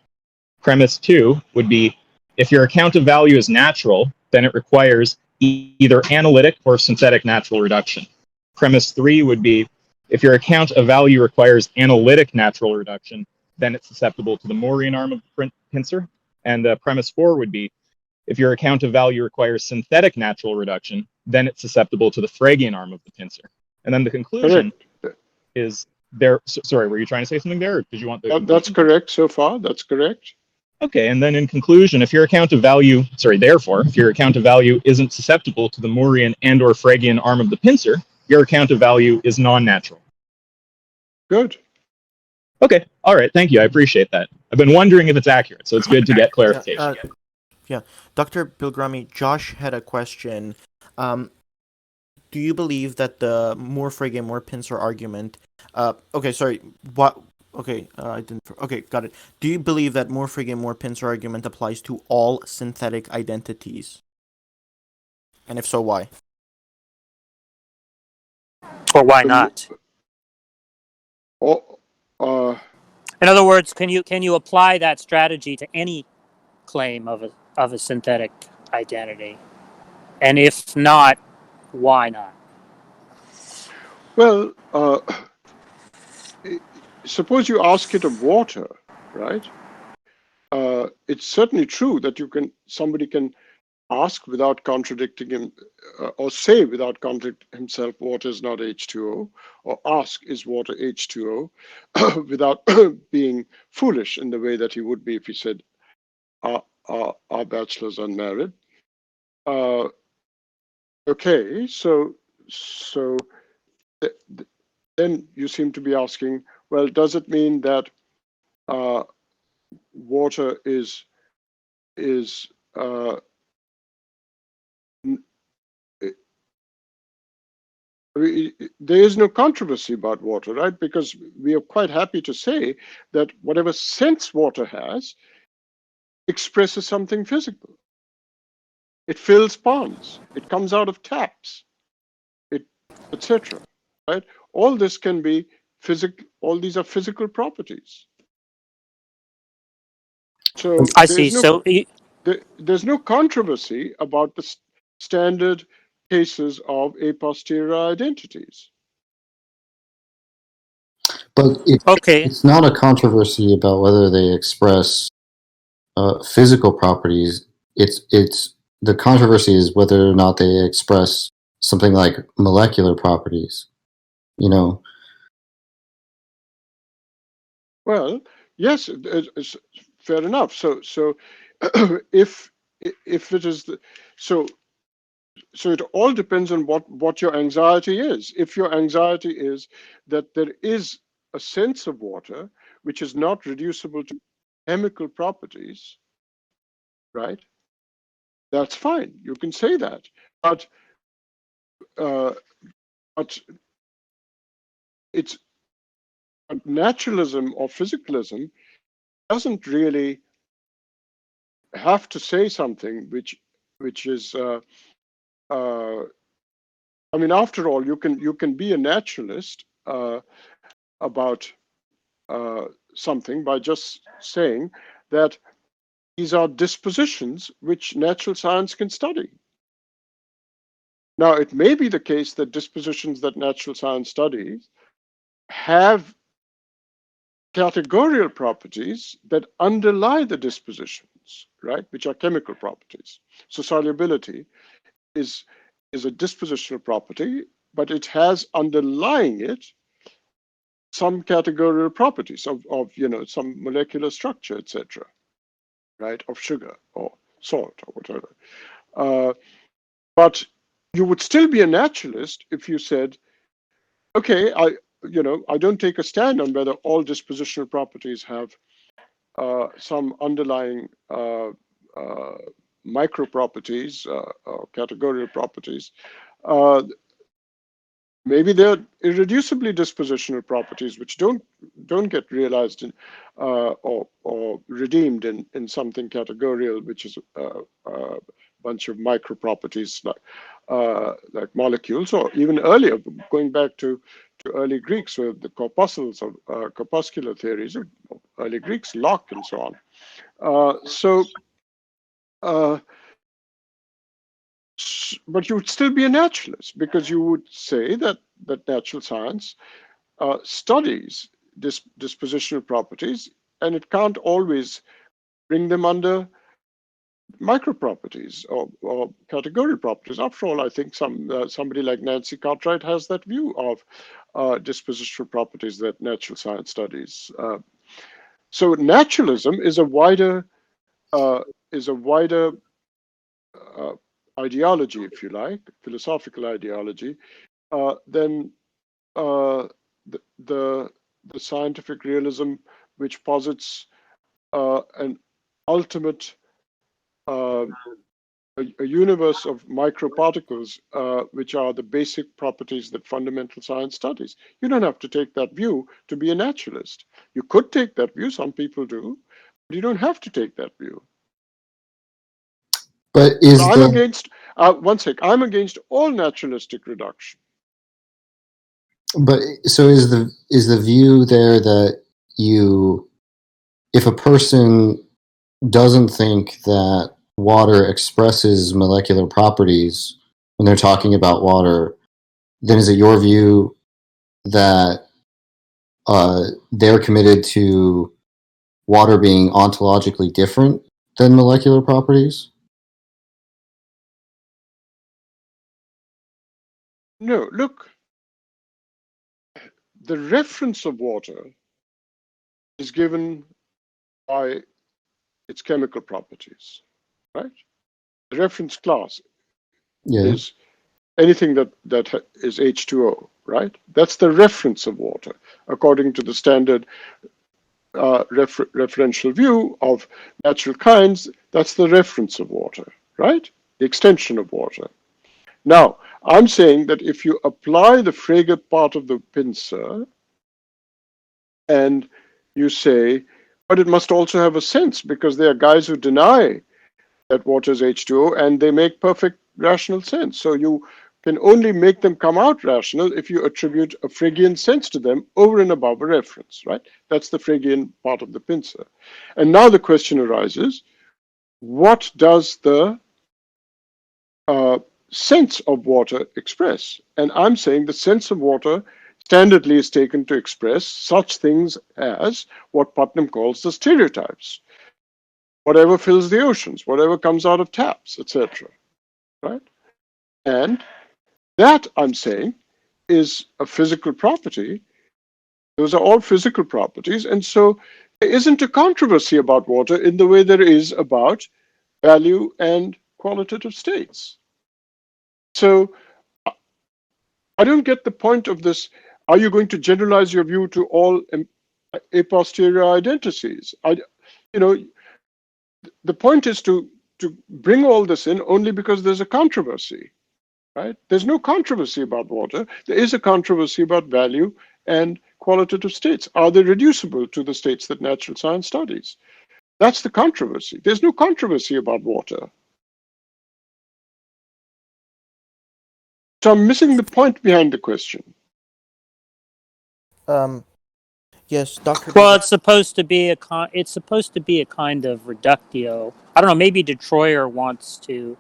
Premise two would be if your account of value is natural, then it requires either analytic or synthetic natural reduction. Premise three would be if your account of value requires analytic natural reduction, then it's susceptible to the Moorian arm of the Pincer. And premise four would be if your account of value requires synthetic natural reduction, then it's susceptible to the Fregean arm of the Pincer. And then the conclusion is there. Sorry, were you trying to say something there, or did you want the? That's correct so far. That's correct. Okay, and then in conclusion, if your account of value, therefore, if your account of value isn't susceptible to the Moorian and/or Fregean arm of the Pincer, your account of value is non-natural. Good. Okay, all right, thank you. I appreciate that. I've been wondering if it's accurate, so it's good to get clarification. Yeah, Dr. Bilgrami, Josh had a question. Do you believe that the more Frege, more Pincer argument? Okay, I didn't. Okay, got it. Do you believe that more frigate, more Pincer argument applies to all synthetic identities? And if so, why? Or why not? Or, uh, In other words, can you apply that strategy to any claim of a synthetic identity? And if not, why not? well, suppose you ask it of water, right? It's certainly true that somebody can ask without contradicting him, or say without contradicting himself, water is not H2O, or ask, is water H2O, without being foolish in the way that he would be if he said, are bachelors unmarried? Okay, so then you seem to be asking, well, does it mean that water is uh, there is no controversy about water, right? Because we are quite happy to say that whatever sense water has expresses something physical. It fills ponds, it comes out of taps, etc. Right? All this can be physical. All these are physical properties. So I see. So there's no controversy about the standard cases of a posterior identities. But okay, it's not a controversy about whether they express physical properties. It's the controversy is whether or not they express something like molecular properties. You know. Well, yes, it's fair enough. So if it is so it all depends on what your anxiety is. If your anxiety is that there is a sense of water which is not reducible to chemical properties, right? That's fine. You can say that, but uh, but it's naturalism or physicalism doesn't really have to say something which is I mean, after all, you can be a naturalist about something by just saying that these are dispositions which natural science can study. Now, it may be the case that dispositions that natural science studies have categorical properties that underlie the dispositions, right, which are chemical properties. So solubility is a dispositional property, but it has underlying it some categorical properties of some molecular structure, etc., right, of sugar or salt or whatever. But you would still be a naturalist if you said, okay, I don't take a stand on whether all dispositional properties have some underlying micro properties or categorical properties. Maybe they're irreducibly dispositional properties which don't get realized in, or redeemed in something categorial, which is a bunch of micro properties like molecules, or even earlier, going back to early Greeks with the corpuscles of corpuscular theories of early Greeks, Locke and so on. But you would still be a naturalist because you would say that natural science studies dispositional properties, and it can't always bring them under micro properties or category properties. After all, I think somebody like Nancy Cartwright has that view of dispositional properties that natural science studies. So naturalism is a wider ideology, if you like, philosophical ideology, than the scientific realism, which posits an ultimate a universe of microparticles, which are the basic properties that fundamental science studies. You don't have to take that view to be a naturalist. You could take that view, some people do, but you don't have to take that view. But is I'm the against, I'm against all naturalistic reduction. but so is the view there that if a person doesn't think that water expresses molecular properties when they're talking about water, then is it your view that they're committed to water being ontologically different than molecular properties? No, look, the reference of water is given by its chemical properties, right? The reference class Yeah. is anything that is H2O, right? That's the reference of water, according to the standard referential view of natural kinds. That's the reference of water, right? The extension of water. Now, I'm saying that if you apply the Frege part of the Pincer and you say, but it must also have a sense, because there are guys who deny that water is H2O and they make perfect rational sense. So you can only make them come out rational if you attribute a Fregean sense to them over and above a reference, right? That's the Fregean part of the Pincer. And now the question arises, what does the sense of water express? And I'm saying the sense of water standardly is taken to express such things as what Putnam calls the stereotypes. Whatever fills the oceans, whatever comes out of taps, etc. Right? And that, I'm saying, is a physical property. Those are all physical properties. And so there isn't a controversy about water in the way there is about value and qualitative states. So I don't get the point of this. Are you going to generalize your view to all a posteriori identities? The point is to bring all this in only because there's a controversy, right? There's no controversy about water. There is a controversy about value and qualitative states. Are they reducible to the states that natural science studies? That's the controversy. There's no controversy about water. So I'm missing the point behind the question. Yes, Dr. Well, it's supposed to be a kind of reductio. I don't know. Maybe Detroyer wants to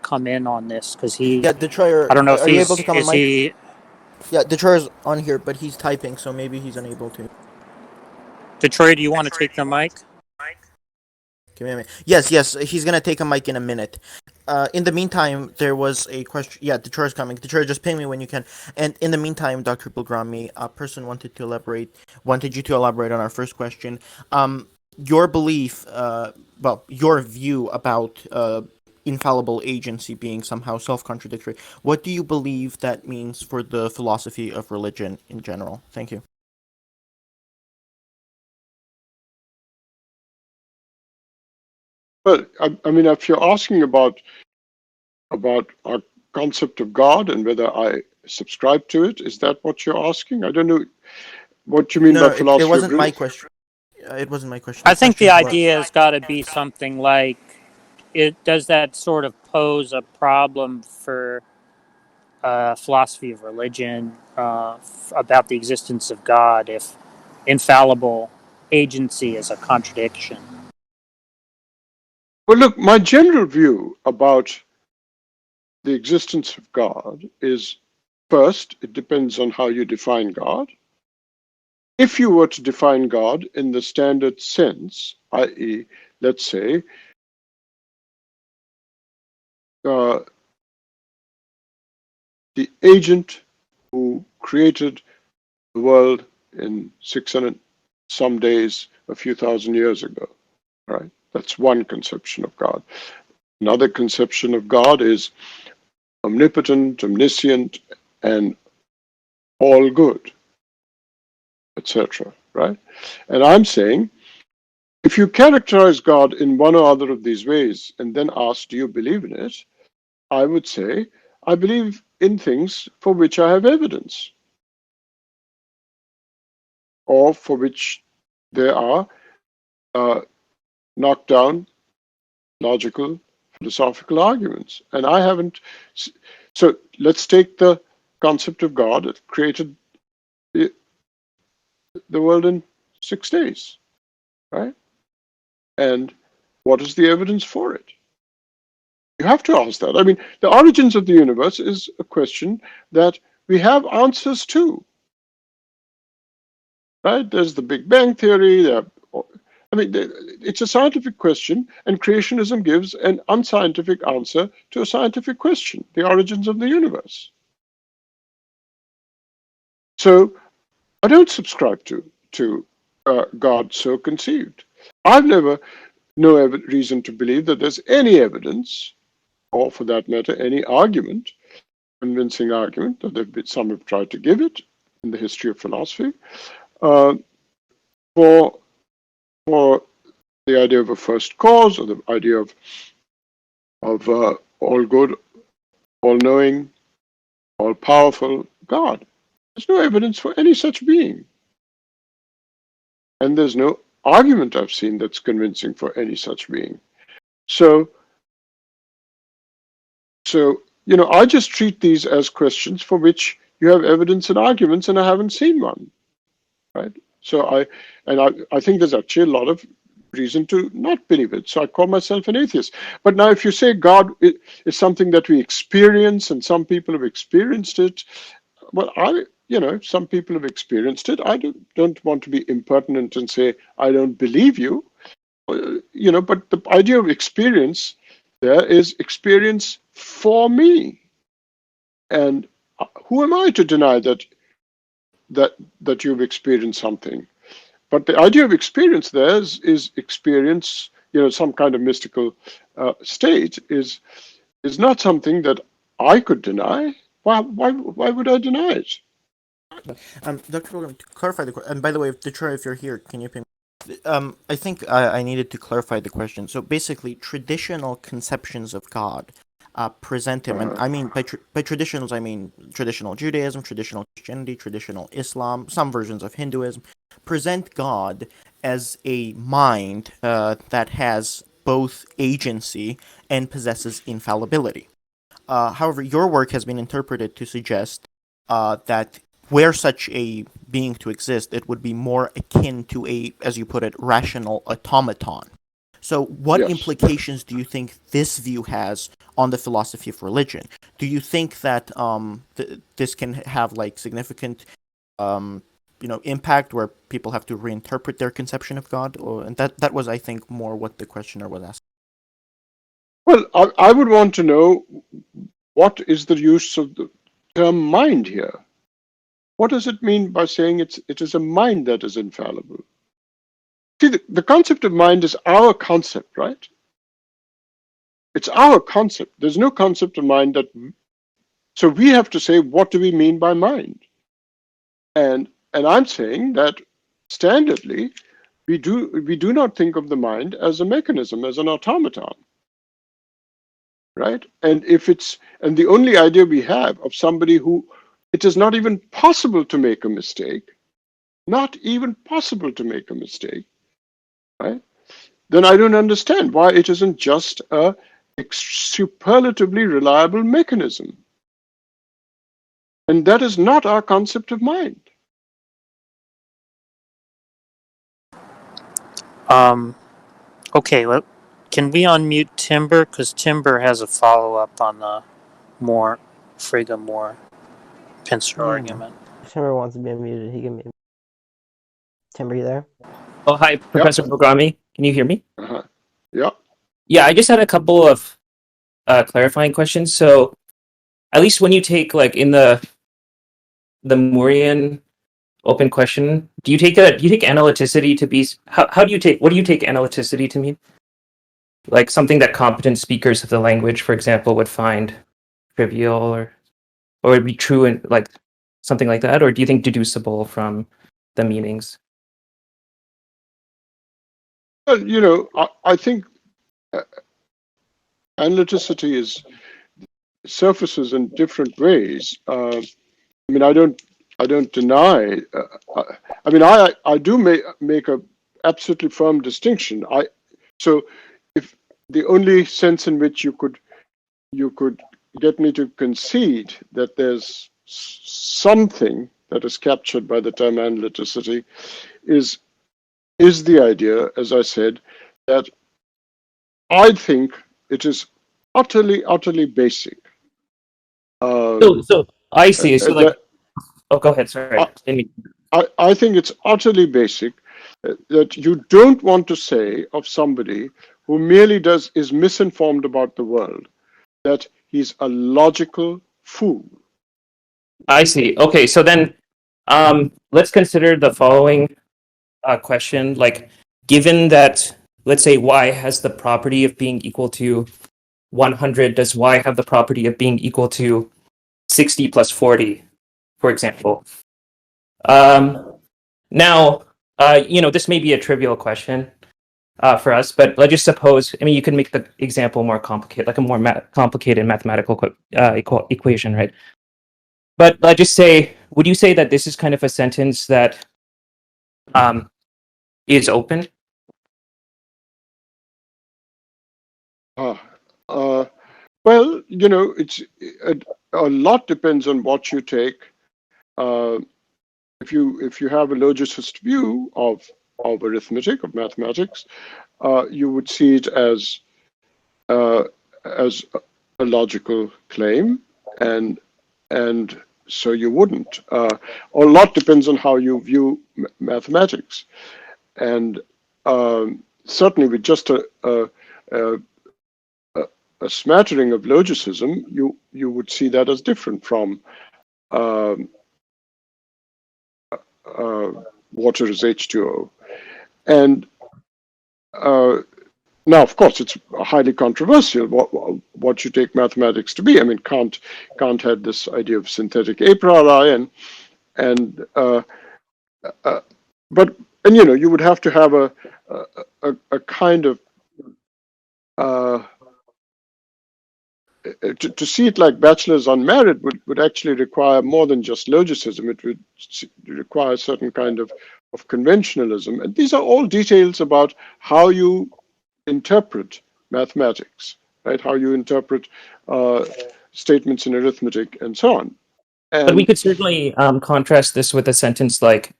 come in on this because he. Yeah, Detroyer, I don't know if are you able to come on is mic? he. Yeah, Detroyer's on here, but he's typing, so maybe he's unable to. Detroyer, do you want to take the mic? Give me a minute. Yes, he's gonna take a mic in a minute. In the meantime, there was a question. Yeah, Detroyer's coming. Detroyer, just ping me when you can. And in the meantime, Dr. Bilgrami, a person wanted you to elaborate on our first question. Your belief, your view about infallible agency being somehow self-contradictory. What do you believe that means for the philosophy of religion in general? Thank you. Well, I mean, if you're asking about our concept of God and whether I subscribe to it, is that what you're asking? I don't know what you mean by philosophy it wasn't of my religion. question. It wasn't my question. I think the idea has got to be something like, does that sort of pose a problem for philosophy of religion about the existence of God if infallible agency is a contradiction? Well, look, my general view about the existence of God is, first, it depends on how you define God. If you were to define God in the standard sense, i.e., let's say, the agent who created the world in 600 some days a few thousand years ago, right? That's one conception of God. Another conception of God is omnipotent, omniscient, and all good, etc., right? And I'm saying If you characterize God in one or other of these ways and then ask, do you believe in it? I would say, I believe in things for which I have evidence, or for which there are knocked down logical, philosophical arguments. And I haven't. So let's take the concept of God that created the world in 6 days, right? And what is the evidence for it? You have to ask that. I mean, the origins of the universe is a question that we have answers to, right? There's the Big Bang Theory. It's a scientific question, and creationism gives an unscientific answer to a scientific question, the origins of the universe. So I don't subscribe to God so conceived. I've never no reason to believe that there's any evidence, or for that matter, any argument, convincing argument, that some have tried to give it in the history of philosophy, for the idea of a first cause, or the idea of all good, all knowing, all powerful God. There's no evidence for any such being. And there's no argument I've seen that's convincing for any such being. So I just treat these as questions for which you have evidence and arguments, and I haven't seen one, right? So I think there's actually a lot of reason to not believe it. So I call myself an atheist. But now, if you say God is something that we experience, and some people have experienced it, well, some people have experienced it. I don't want to be impertinent and say I don't believe you, but the idea of experience there is experience for me, and who am I to deny that you've experienced something? But the idea of experience there is experience, some kind of mystical state is not something that I could deny. Why would I deny it? Dr. Bilgrami, to clarify the question, and by the way, Detroyer, if you're here, can you ping? I think I needed to clarify the question. So basically, traditional conceptions of God present him, and I mean by traditionals, I mean traditional Judaism, traditional Christianity, traditional Islam, some versions of Hinduism, present God as a mind that has both agency and possesses infallibility. However, your work has been interpreted to suggest that were such a being to exist, it would be more akin to a, as you put it, rational automaton. So what implications do you think this view has on the philosophy of religion? Do you think that this can have significant impact where people have to reinterpret their conception of God? And that was, I think, more what the questioner was asking. Well, I would want to know, what is the use of the term mind here? What does it mean by saying it is a mind that is infallible? See, the concept of mind is our concept, right? It's our concept. There's no concept of mind so we have to say, what do we mean by mind? And I'm saying that standardly, we do not think of the mind as a mechanism, as an automaton, right? And the only idea we have of somebody who it is not even possible to make a mistake, not even possible to make a mistake, right? Then I don't understand why it isn't just a superlatively reliable mechanism. And that is not our concept of mind. Okay, can we unmute Timber? Because Timber has a follow-up on the Frigga Moore Pincer argument. If Timber wants to be unmuted, he can be. Timber, you there? Oh, hi, Professor Bilgrami. Can you hear me? Yeah. Yeah, I just had a couple of clarifying questions. So, at least when you take in the Moorean open question, do you take analyticity to be what do you take analyticity to mean? Like something that competent speakers of the language, for example, would find trivial or would be true and something like that, or do you think deducible from the meanings? Well, I think analyticity surfaces in different ways. I mean, I don't deny. I do make a absolutely firm distinction. So if the only sense in which you could get me to concede that there's something that is captured by the term analyticity is the idea, as I said, that I think it is utterly basic. So I see. So like, oh, go ahead. Sorry. I think it's utterly basic that you don't want to say of somebody who merely is misinformed about the world that he's a logical fool. I see. Okay, so then let's consider the following question. Like, given that, let's say y has the property of being equal to 100, does y have the property of being equal to 60 plus 40, for example? Now, this may be a trivial question for us, but let's just suppose, I mean, you can make the example more complicated, like a more complicated mathematical equation, right? But let's just say, would you say that this is kind of a sentence that is open? Well, it's a lot depends on what you take. If you have a logicist view of arithmetic, of mathematics, you would see it as a logical claim, and so you wouldn't. A lot depends on how you view mathematics, and certainly with just a smattering of logicism, you would see that as different from water is H2O, and now, of course, it's highly controversial what you take mathematics to be. I mean, Kant had this idea of synthetic a priori, but you would have to have a kind of to see it like bachelors unmarried would actually require more than just logicism. It would require a certain kind of conventionalism, and these are all details about how you interpret mathematics, right? How you interpret statements in arithmetic and so on. But we could certainly contrast this with a sentence like,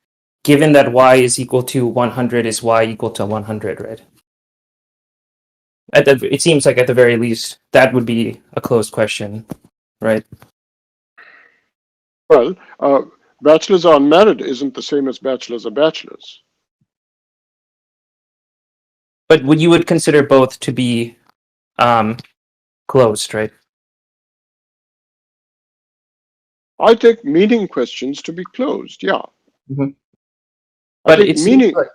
given that y is equal to 100, is y equal to 100, right? It seems like at the very least, that would be a closed question, right? Well, bachelors are unmarried isn't the same as bachelors are bachelors. But you would consider both to be closed, right? I take meaning questions to be closed, yeah. Mm-hmm. But it's meaning. Like,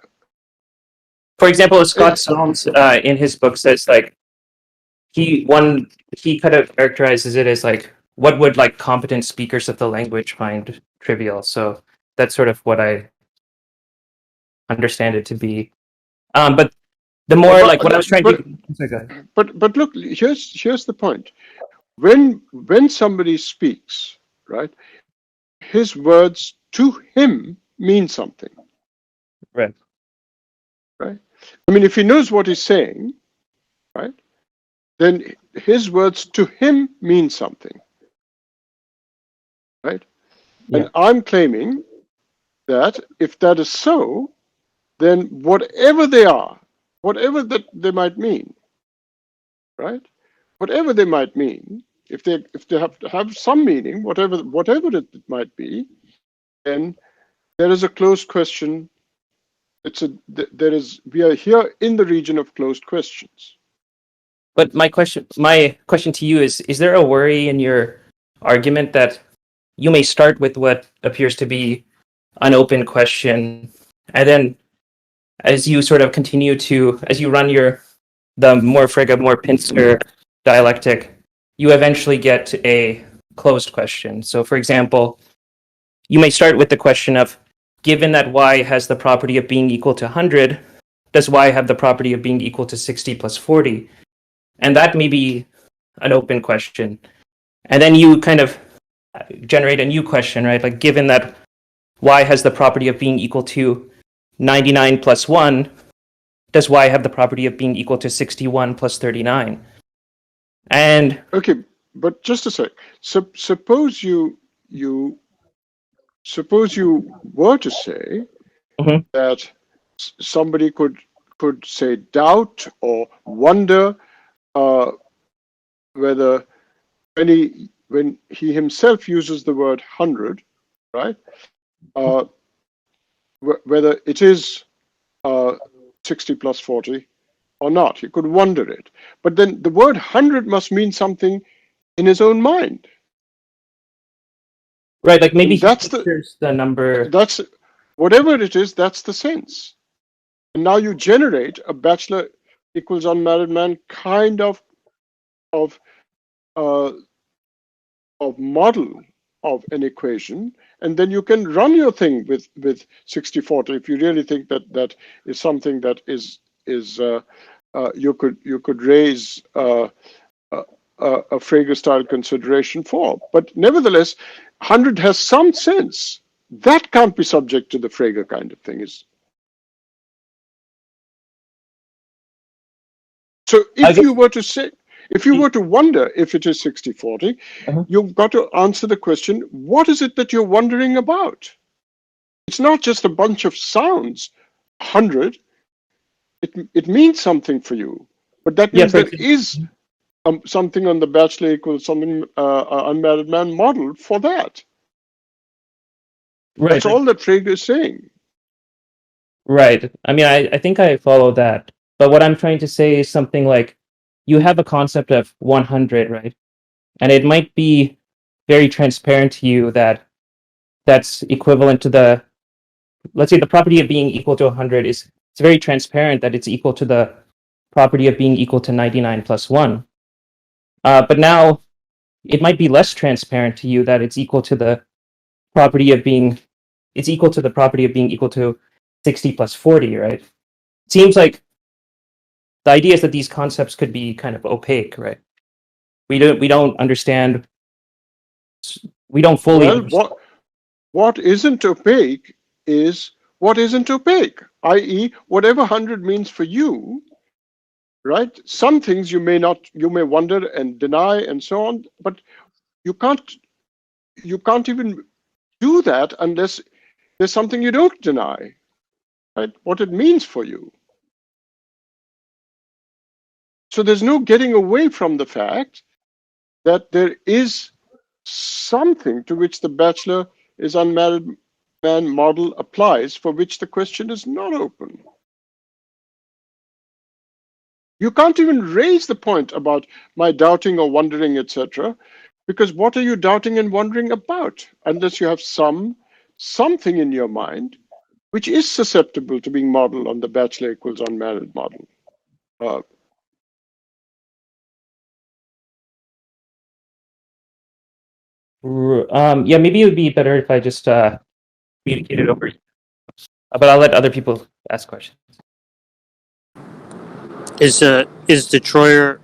for example, Scott Solms in his book says like he kind of characterizes it as like what would like competent speakers of the language find trivial. So that's sort of what I understand it to be. But the more like what I was trying to. But look, here's the point. When somebody speaks, right, his words to him mean something. Right. Right. I mean, if he knows what he's saying, right, then his words to him mean something. Right. Yeah. And I'm claiming that if that is so, then whatever they are, whatever that they might mean, right? Whatever they might mean, if they have to have some meaning, whatever it might be, then there is a closed question. We are here in the region of closed questions. But my question to you is there a worry in your argument that you may start with what appears to be an open question, and then as you sort of continue as you run the more Frege, more Pincer dialectic, you eventually get to a closed question. So for example, you may start with the question of, given that y has the property of being equal to 100, does y have the property of being equal to 60 plus 40? And that may be an open question. And then you kind of generate a new question, right? Like, given that y has the property of being equal to 99 plus 1, does y have the property of being equal to 61 plus 39? And okay, but just a sec. Suppose you were to say that somebody could say doubt or wonder whether when he himself uses the word 100, right? Whether it is 60 plus 40 or not. He could wonder it. But then the word 100 must mean something in his own mind. right, like maybe that's the number. That's whatever it is, that's the sense. And now you generate a bachelor equals unmarried man kind of model of an equation, and then you can run your thing with 60-40 if you really think that is something that is you could raise a Frege style consideration for. But nevertheless, 100 has some sense. That can't be subject to the Frege kind of thing. So if you were to say, if you were to wonder if it is 60-40, you've got to answer the question, what is it that you're wondering about? It's not just a bunch of sounds. 100, it means something for you. But that means there is something on the bachelor equals something unmarried man model for that. Right. That's all that Frege is saying. Right. I mean, I think I follow that. But what I'm trying to say is something like, you have a concept of 100, right? And it might be very transparent to you that that's equivalent to the, let's say the property of being equal to 100 it's very transparent that it's equal to the property of being equal to 99 plus 1. But now it might be less transparent to you that it's equal to the property of being, it's equal to the property of being equal to 60 plus 40, right? It seems like the idea is that these concepts could be kind of opaque, right? We don't understand. We don't fully. Well, what isn't opaque is what isn't opaque, i.e., whatever 100 means for you, right? Some things you may wonder and deny and so on, but you can't even do that unless there's something you don't deny, right? What it means for you. So there's no getting away from the fact that there is something to which the bachelor is unmarried man model applies, for which the question is not open. You can't even raise the point about my doubting or wondering, etc., because what are you doubting and wondering about? Unless you have something in your mind which is susceptible to being modeled on the bachelor equals unmarried model. Yeah, maybe it would be better if I just communicate it over. But I'll let other people ask questions. Is Detroyer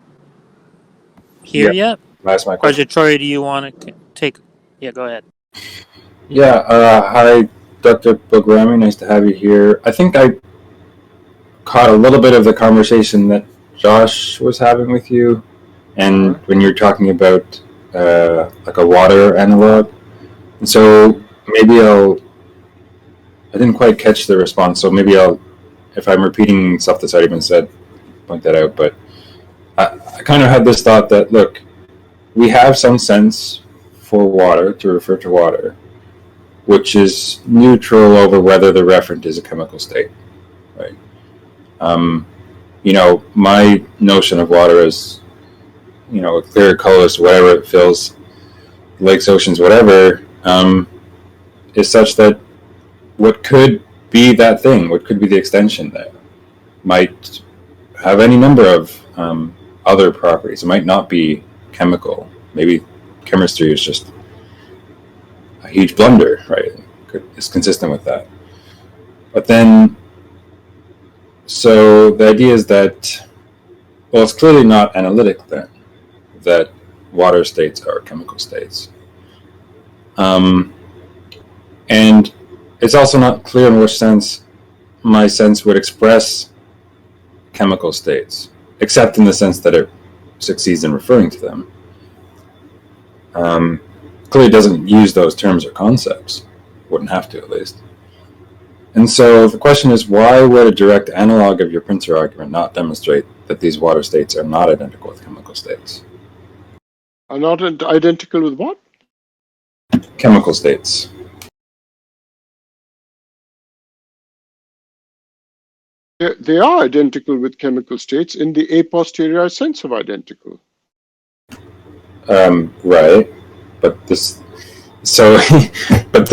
here yet? That's my Or question. Detroyer, do you want to take? Yeah, go ahead. Yeah, hi, Dr. Bilgrami. Nice to have you here. I think I caught a little bit of the conversation that Josh was having with you, and when you're talking about like a water analog. And so maybe I didn't quite catch the response, so maybe if I'm repeating stuff that's already been said, point that out. But I kind of had this thought that, look, we have some sense for water, to refer to water, which is neutral over whether the referent is a chemical state, right? My notion of water is, clear, colorless, whatever it feels, lakes, oceans, whatever, is such that what could be that thing, what could be the extension there, might have any number of other properties. It might not be chemical. Maybe chemistry is just a huge blunder, right? It's consistent with that. But then So the idea is that, well, it's clearly not analytic then, that water states are chemical states. And it's also not clear in which sense my sense would express chemical states, except in the sense that it succeeds in referring to them. Clearly doesn't use those terms or concepts. Wouldn't have to, at least. And so the question is, why would a direct analog of your Pincer argument not demonstrate that these water states are not identical with chemical states? Are not identical with what? Chemical states. They are identical with chemical states in the a posteriori sense of identical. Right. But this, so, but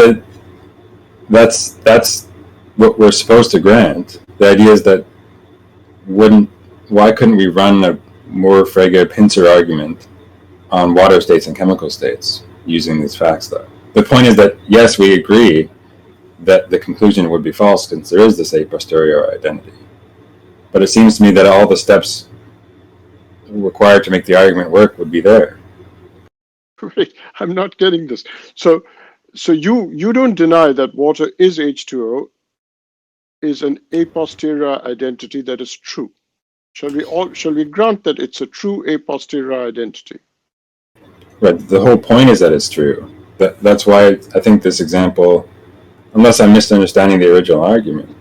that's what we're supposed to grant. The idea is that why couldn't we run a more Frege Pincer argument on water states and chemical states using these facts, though? The point is that, yes, we agree that the conclusion would be false since there is this a posteriori identity. But it seems to me that all the steps required to make the argument work would be there. Wait, I'm not getting this. So you don't deny that water is H2O, is an a posteriori identity that is true. Shall we grant that it's a true a posteriori identity? Right. The whole point is that it's true. That's why I think this example, unless I'm misunderstanding the original argument,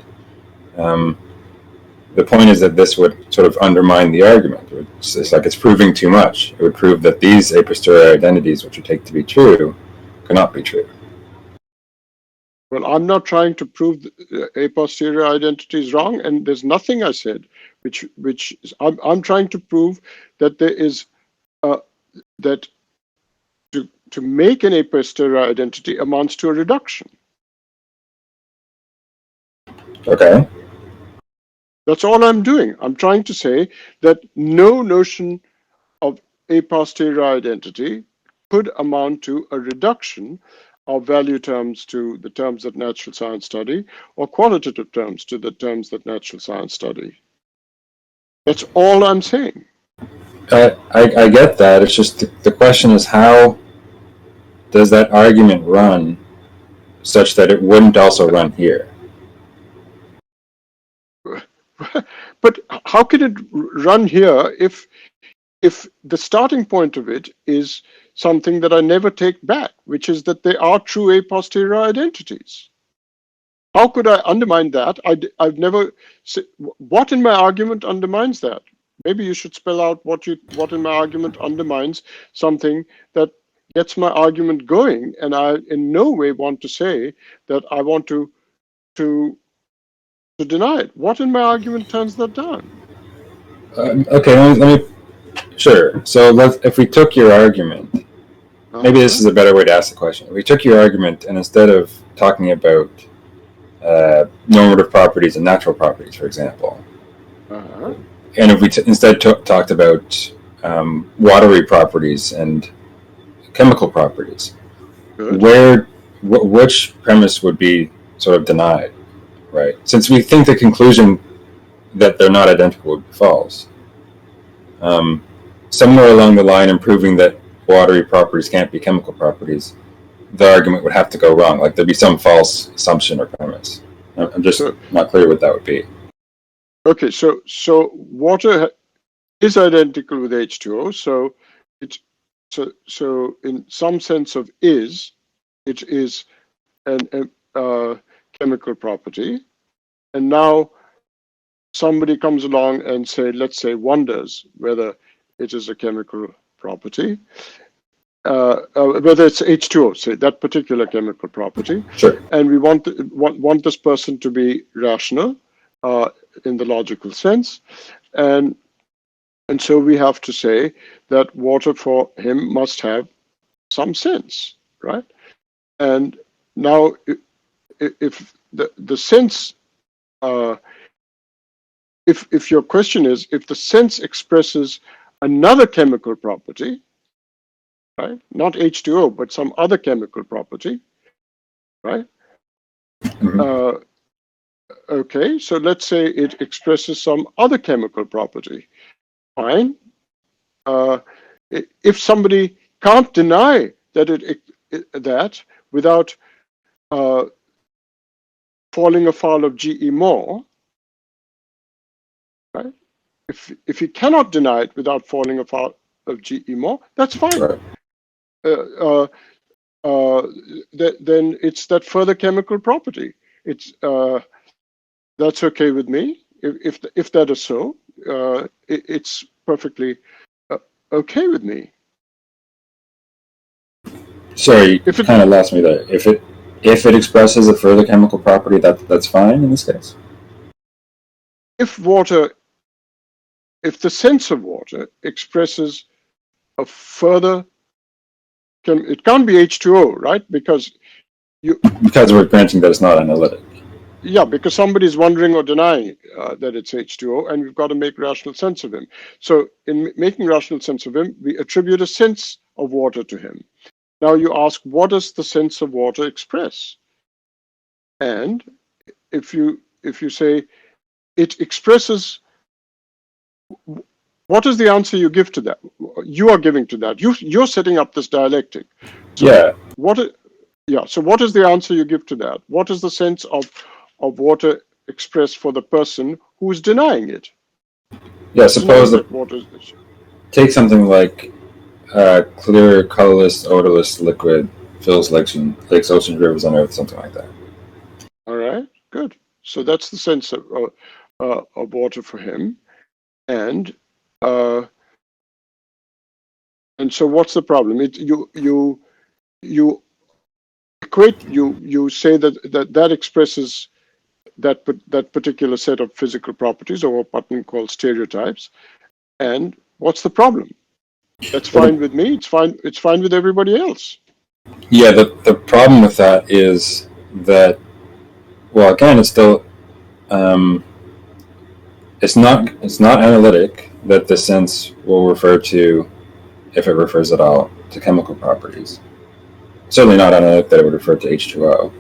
the point is that this would sort of undermine the argument. It's like it's proving too much. It would prove that these a posteriori identities, which we take to be true, cannot be true. Well, I'm not trying to prove a posteriori identity is wrong, and there's nothing I said which I'm trying to prove that there is that to make an a posteriori identity amounts to a reduction. Okay. That's all I'm doing. I'm trying to say that no notion of a posteriori identity could amount to a reduction of value terms to the terms that natural science study, or qualitative terms to the terms that natural science study. That's all I'm saying. I get that. It's just the question is, how does that argument run such that it wouldn't also run here? But how can it run here if the starting point of it is something that I never take back, which is that they are true a posteriori identities? How could I undermine that? I've never said, what in my argument undermines that? Maybe you should spell out what in my argument undermines something that gets my argument going, and I in no way want to say that I want to deny it. What in my argument turns that down? Okay, let me. Sure. So if we took your argument, maybe this is a better way to ask the question. If we took your argument, and instead of talking about normative properties and natural properties, for example, and if we instead talked about watery properties and chemical properties, which premise would be sort of denied, right? Since we think the conclusion that they're not identical would be false. Somewhere along the line in proving that watery properties can't be chemical properties, the argument would have to go wrong. Like there'd be some false assumption or premise. I'm just not clear what that would be. Okay, so water is identical with H2O, so so in some sense of it is a chemical property, and now somebody comes along and let's say wonders whether it is a chemical property, whether it's H2O, say that particular chemical property. Sure. And we want this person to be rational in the logical sense, and so we have to say that water for him must have some sense, right? And now, if the sense, if your question is if the sense expresses another chemical property, right? Not H2O, but some other chemical property, right? Okay, so let's say it expresses some other chemical property. Fine. If somebody can't deny that that without falling afoul of G.E. Moore, right? If he cannot deny it without falling afoul of G.E. Moore, that's fine. Right. Then it's that further chemical property. It's that's okay with me. If that is so, it's perfectly okay with me. Sorry, you kind of lost me there. If it expresses a further chemical property, that's fine in this case. If the sense of water expresses a further, it can't be H2O, right? Because we're granting that it's not analytic. Yeah, because somebody's wondering or denying that it's H2O, and we've got to make rational sense of him. So in making rational sense of him, we attribute a sense of water to him. Now you ask, what does the sense of water express? And if you say it expresses, what is the answer you give to that? You are giving to that. You're setting up this dialectic. So yeah. So what is the answer you give to that? What is the sense of water expressed for the person who is denying it? Yeah, suppose that water. Take something like clear, colorless, odorless liquid fills lakes, oceans, rivers on Earth, something like that. All right, good. So that's the sense of water for him, and so what's the problem? You equate. You say that expresses that particular set of physical properties, or what Putnam calls stereotypes. And what's the problem? That's fine with me. It's fine with everybody else. Yeah, the problem with that is that, well, again, it's still it's not analytic that the sense will refer to, if it refers at all, to chemical properties. Certainly not analytic that it would refer to H2O.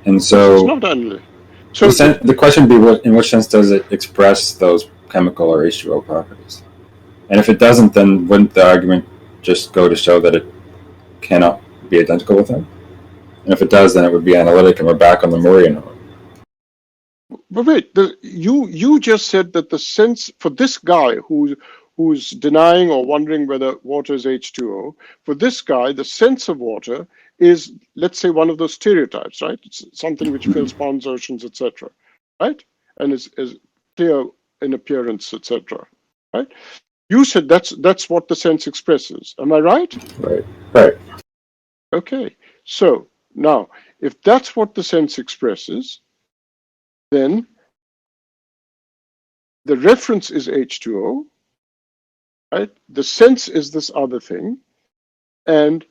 And so it's not analytic. So the question would be, in which sense does it express those chemical or H2O properties? And if it doesn't, then wouldn't the argument just go to show that it cannot be identical with them? And if it does, then it would be analytic, and we're back on the Moorian norm. But wait, you just said that the sense for this guy who's denying or wondering whether water is H2O, for this guy, the sense of water is, let's say, one of those stereotypes, right? It's something which fills ponds, oceans, etc., right? And is clear in appearance, etc., right? You said that's what the sense expresses. Am I right? Right. Okay. So now, if that's what the sense expresses, then the reference is H2O, right? The sense is this other thing, and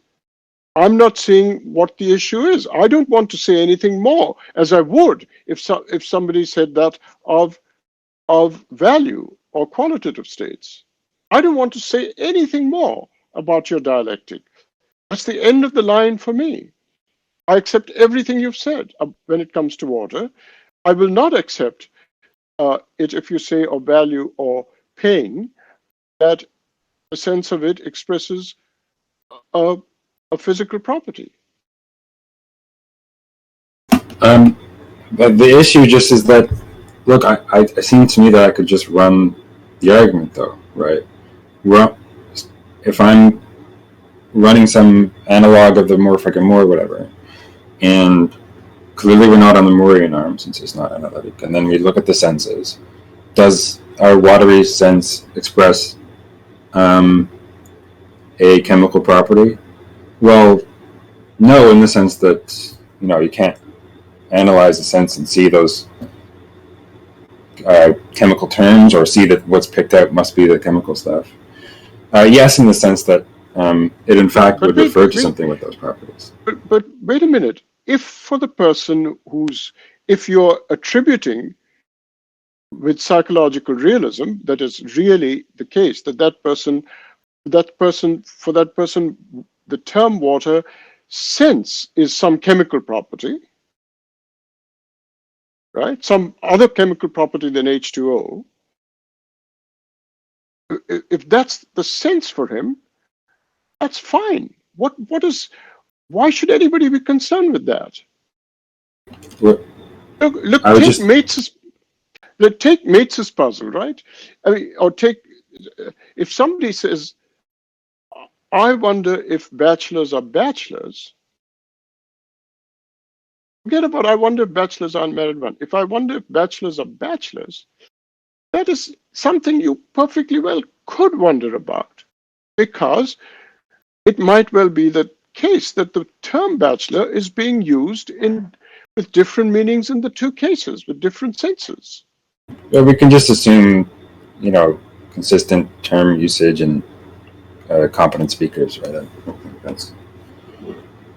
I'm not seeing what the issue is. I don't want to say anything more, as I would if somebody said that of value or qualitative states. I don't want to say anything more about your dialectic. That's the end of the line for me. I accept everything you've said when it comes to water. I will not accept it if you say of value or pain, that the sense of it expresses a physical property. But the issue just is that, look, it seemed to me that I could just run the argument, though, right? Well, if I'm running some analog of the morphic and Moore, whatever, and clearly we're not on the Moorian arm since it's not analytic, and then we look at the senses. Does our watery sense express a chemical property? Well, no, in the sense that, you can't analyze the sense and see those chemical terms, or see that what's picked out must be the chemical stuff. Yes, in the sense that it in fact would refer to something with those properties. But wait a minute. If for the person if you're attributing with psychological realism, that is really the case, that person, the term water sense is some chemical property, right? Some other chemical property than H2O. If that's the sense for him, that's fine. Why should anybody be concerned with that? What? Look, take Mates's puzzle, right? I mean, or if somebody says, I wonder if bachelors are bachelors, forget about I wonder if bachelors are unmarried one. If I wonder if bachelors are bachelors, that is something you perfectly well could wonder about, because it might well be the case that the term bachelor is being used with different meanings in the two cases, with different senses. Well, we can just assume, consistent term usage and competent speakers, right? I think that's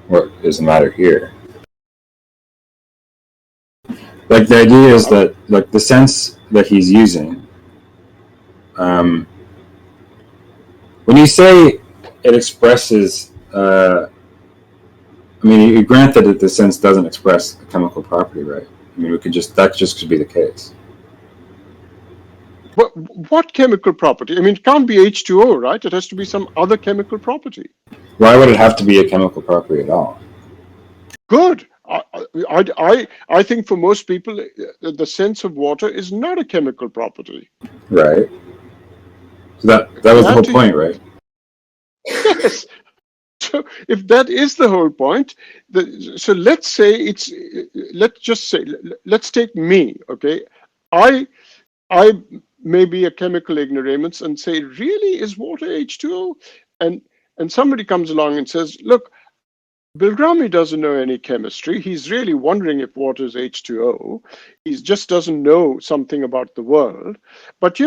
what is the matter here. Like, the idea is that, like, the sense that he's using, when you say it expresses, I mean, you grant that the sense doesn't express a chemical property, right? I mean, that just could be the case. But what chemical property? I mean, it can't be H2O, right? It has to be some other chemical property. Why would it have to be a chemical property at all? Good. I think for most people, the sense of water is not a chemical property. Right. So that was the whole point, right? Yes. So if that is the whole point, so let's take me, okay? I may be a chemical ignoramus and say, really, is water H2O? And somebody comes along and says, look, Bilgrami doesn't know any chemistry. He's really wondering if water is H2O. He just doesn't know something about the world. But,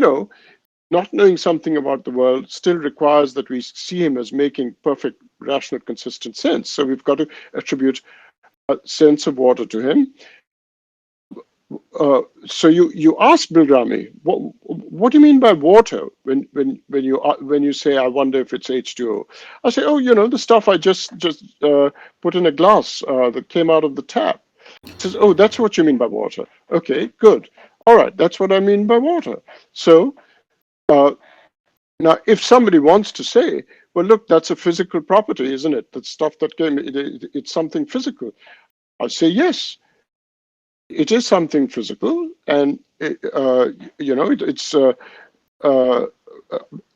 not knowing something about the world still requires that we see him as making perfect, rational, consistent sense. So we've got to attribute a sense of water to him. So you ask Bilgrami, what do you mean by water when you say, I wonder if it's H2O? I say, oh, the stuff I just put in a glass that came out of the tap. He says, oh, that's what you mean by water. Okay, good. All right, that's what I mean by water. So now, if somebody wants to say, well, look, that's a physical property, isn't it? That stuff that came, it's something physical. I say, yes. It is something physical, and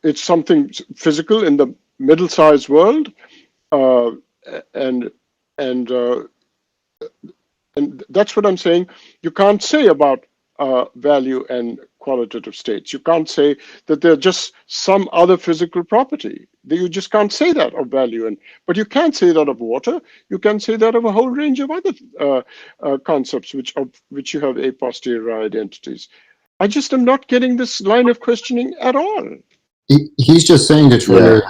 it's something physical in the middle-sized world, and that's what I'm saying. You can't say about value and qualitative states. You can't say that they're just some other physical property. You just can't say that of value, but you can say that of water. You can say that of a whole range of other concepts which you have a posteriori identities. I just am not getting this line of questioning at all. He's just saying, Detroyer,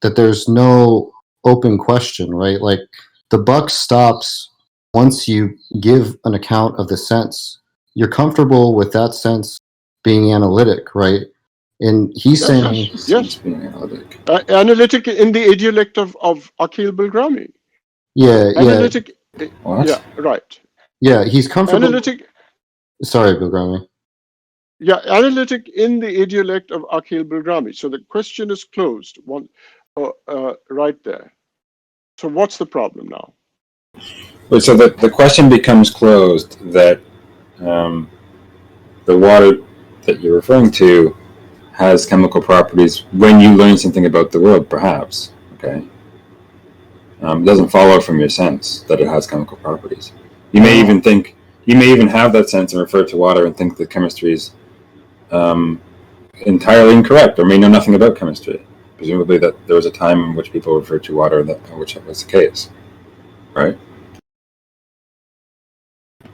that there's no open question, right? Like, the buck stops once you give an account of the sense. You're comfortable with that sense being analytic, right? And he's saying, yes, being analytic. Analytic in the idiolect of Akeel Bilgrami. Yeah, analytic, yeah. What? Yeah, right. Yeah, he's comfortable. Analytic. Sorry, Bilgrami. Yeah, analytic in the idiolect of Akeel Bilgrami. So the question is closed. Right there. So what's the problem now? Wait, so the question becomes closed that the water that you're referring to has chemical properties when you learn something about the world, perhaps. Okay. It doesn't follow from your sense that it has chemical properties. You may even have that sense and refer to water and think that chemistry is entirely incorrect, or may know nothing about chemistry. Presumably that there was a time in which people referred to water which was the case, right?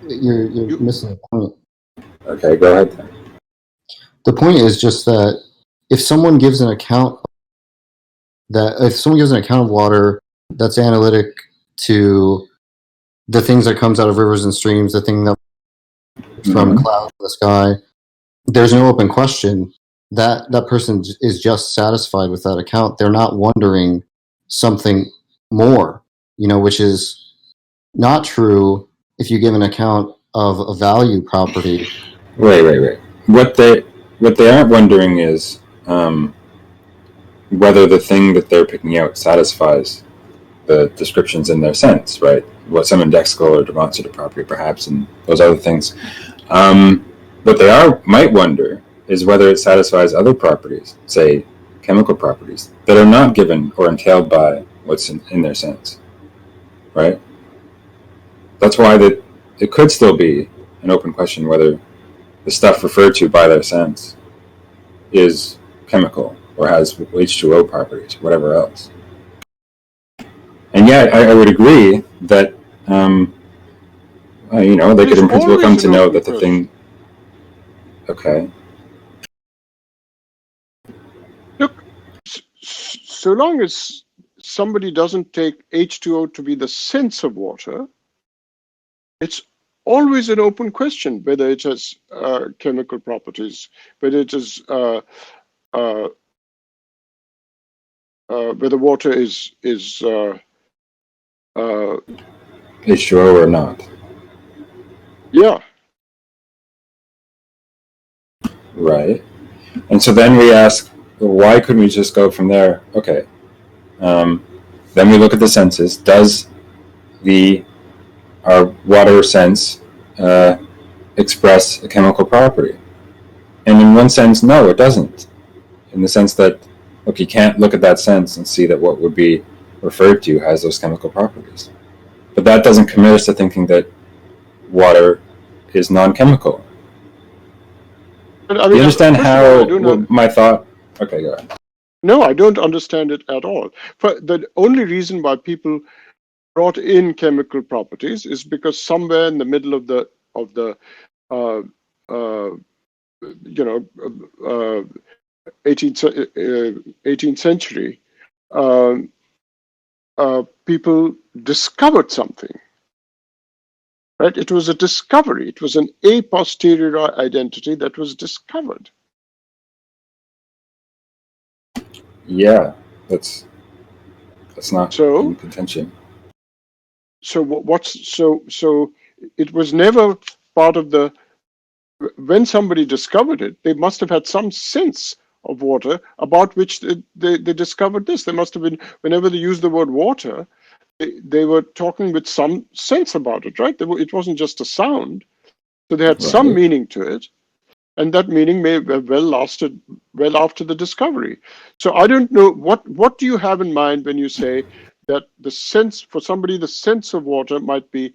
You're missing the point. Okay, go ahead then. The point is just that if someone gives an account of water that's analytic to the things that comes out of rivers and streams, the thing that from clouds in the sky, there's no open question. That person is just satisfied with that account. They're not wondering something more, which is not true if you give an account of a value property. Wait. What they aren't wondering is whether the thing that they're picking out satisfies the descriptions in their sense, right? What some indexical or demonstrative property, perhaps, and those other things. What they might wonder is whether it satisfies other properties, say chemical properties, that are not given or entailed by what's in their sense, right? That's why it could still be an open question whether the stuff referred to by their sense is chemical or has H2O properties, whatever else. And yet, I would agree that they could in principle come to know that the thing. Okay. Look, so long as somebody doesn't take H2O to be the sense of water, it's always an open question whether it has chemical properties, whether it is whether water is H2O or not. Yeah. Right. And so then we ask, well, why couldn't we just go from there? Okay. Then we look at the senses. Does our water sense express a chemical property? And in one sense, no, it doesn't. In the sense that, look, you can't look at that sense and see that what would be referred to has those chemical properties. But that doesn't commit us to thinking that water is non-chemical. Do you understand how my thought? Okay, go ahead. No, I don't understand it at all. The only reason why people brought in chemical properties is because somewhere in the middle of the 18th century, people discovered something. Right? It was a discovery. It was an a posteriori identity that was discovered. Yeah, that's not in contention. So it was never part of the. When somebody discovered it, they must have had some sense of water about which they discovered this. They must have been, whenever they used the word water, they were talking with some sense about it, right? It wasn't just a sound. So they had some meaning to it. And that meaning may have well lasted well after the discovery. So I don't know, what do you have in mind when you say that the sense, for somebody, the sense of water might be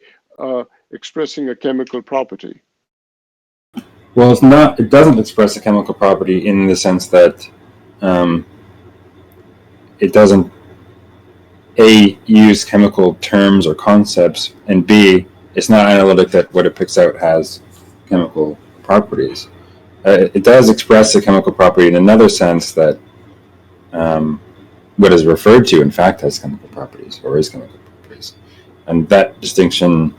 expressing a chemical property? Well, it doesn't express a chemical property in the sense that it doesn't A, use chemical terms or concepts, and B, it's not analytic that what it picks out has chemical properties. It does express a chemical property in another sense that what is referred to, in fact, has chemical properties or is chemical properties. And that distinction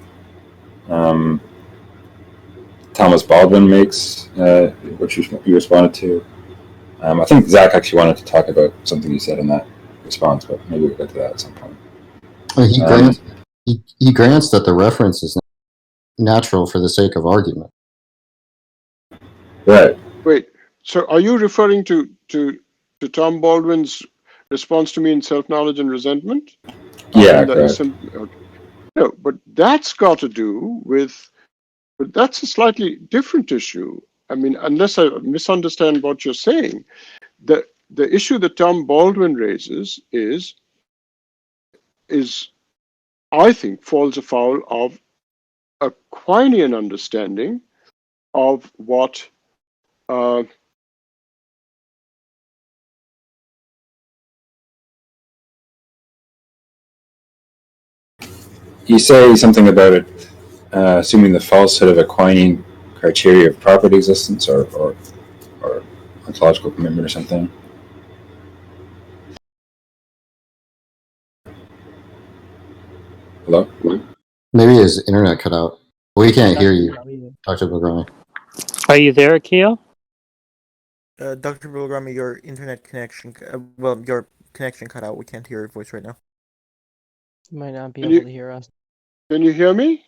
Thomas Baldwin makes, which you responded to. I think Zach actually wanted to talk about something you said in that response, but maybe we'll get to that at some point. He grants that the reference is natural for the sake of argument. Right. Wait, so are you referring to Tom Baldwin's response to me in Self-Knowledge and Resentment? Yeah, correct. No, but that's got to do with, but that's a slightly different issue. I mean, unless I misunderstand what you're saying, the issue that Tom Baldwin raises is I think falls afoul of a Quinian understanding of what you say something about it, assuming the falsehood of a Quinian criteria of property existence or ontological commitment or something. Hello? Maybe his internet cut out. We can't hear you, Dr. Bilgrami. Are you there, Akeel? Dr. Bilgrami, your internet connection, your connection cut out. We can't hear your voice right now. You might not be able to hear us. Can you hear me?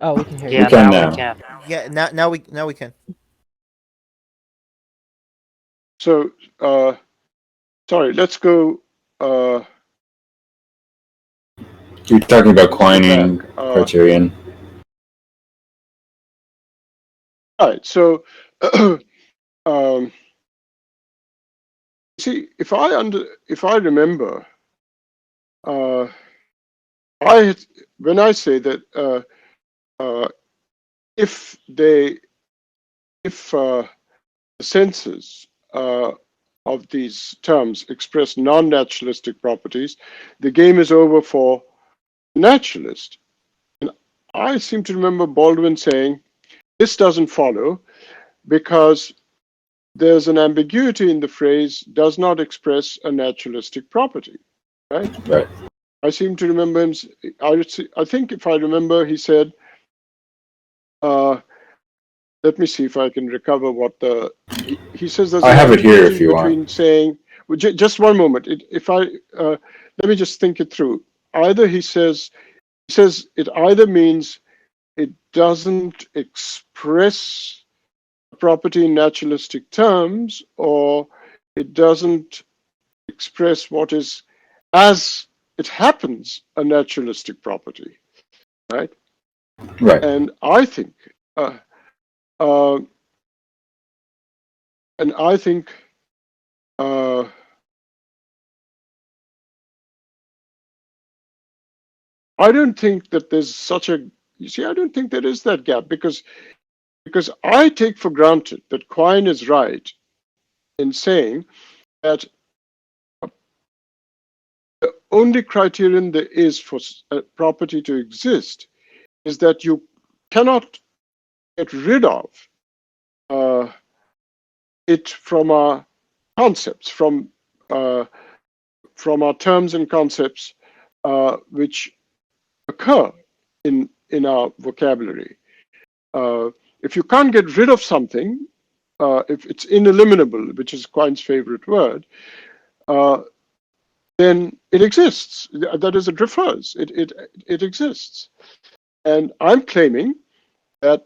Oh, we can hear Yeah, you. can now now. we can. Yeah, now we can. So, sorry, let's go. You're talking about Let's go Quining back. criterion. All right. So, see, if I remember, when I say that if the senses of these terms express non-naturalistic properties, the game is over for the naturalist. And I seem to remember Baldwin saying, this doesn't follow because there's an ambiguity in the phrase does not express a naturalistic property, right? Right. I seem to remember him, I think if I remember, he said, let me see if I can recover what he says there's I an have it here if ambiguity you want. between saying, well, just one moment, let me just think it through. Either he says it either means it doesn't express a property in naturalistic terms, or it doesn't express what is, as it happens, a naturalistic property, right? Right. And I think, and I think, I don't think that there's such a, you see, I don't think there is that gap because I take for granted that Quine is right in saying that the only criterion there is for a property to exist is that you cannot get rid of it from our concepts, from our terms and concepts which occur in our vocabulary. If you can't get rid of something, if it's ineliminable, which is Quine's favorite word, then it exists. That is, it refers. It exists. And I'm claiming that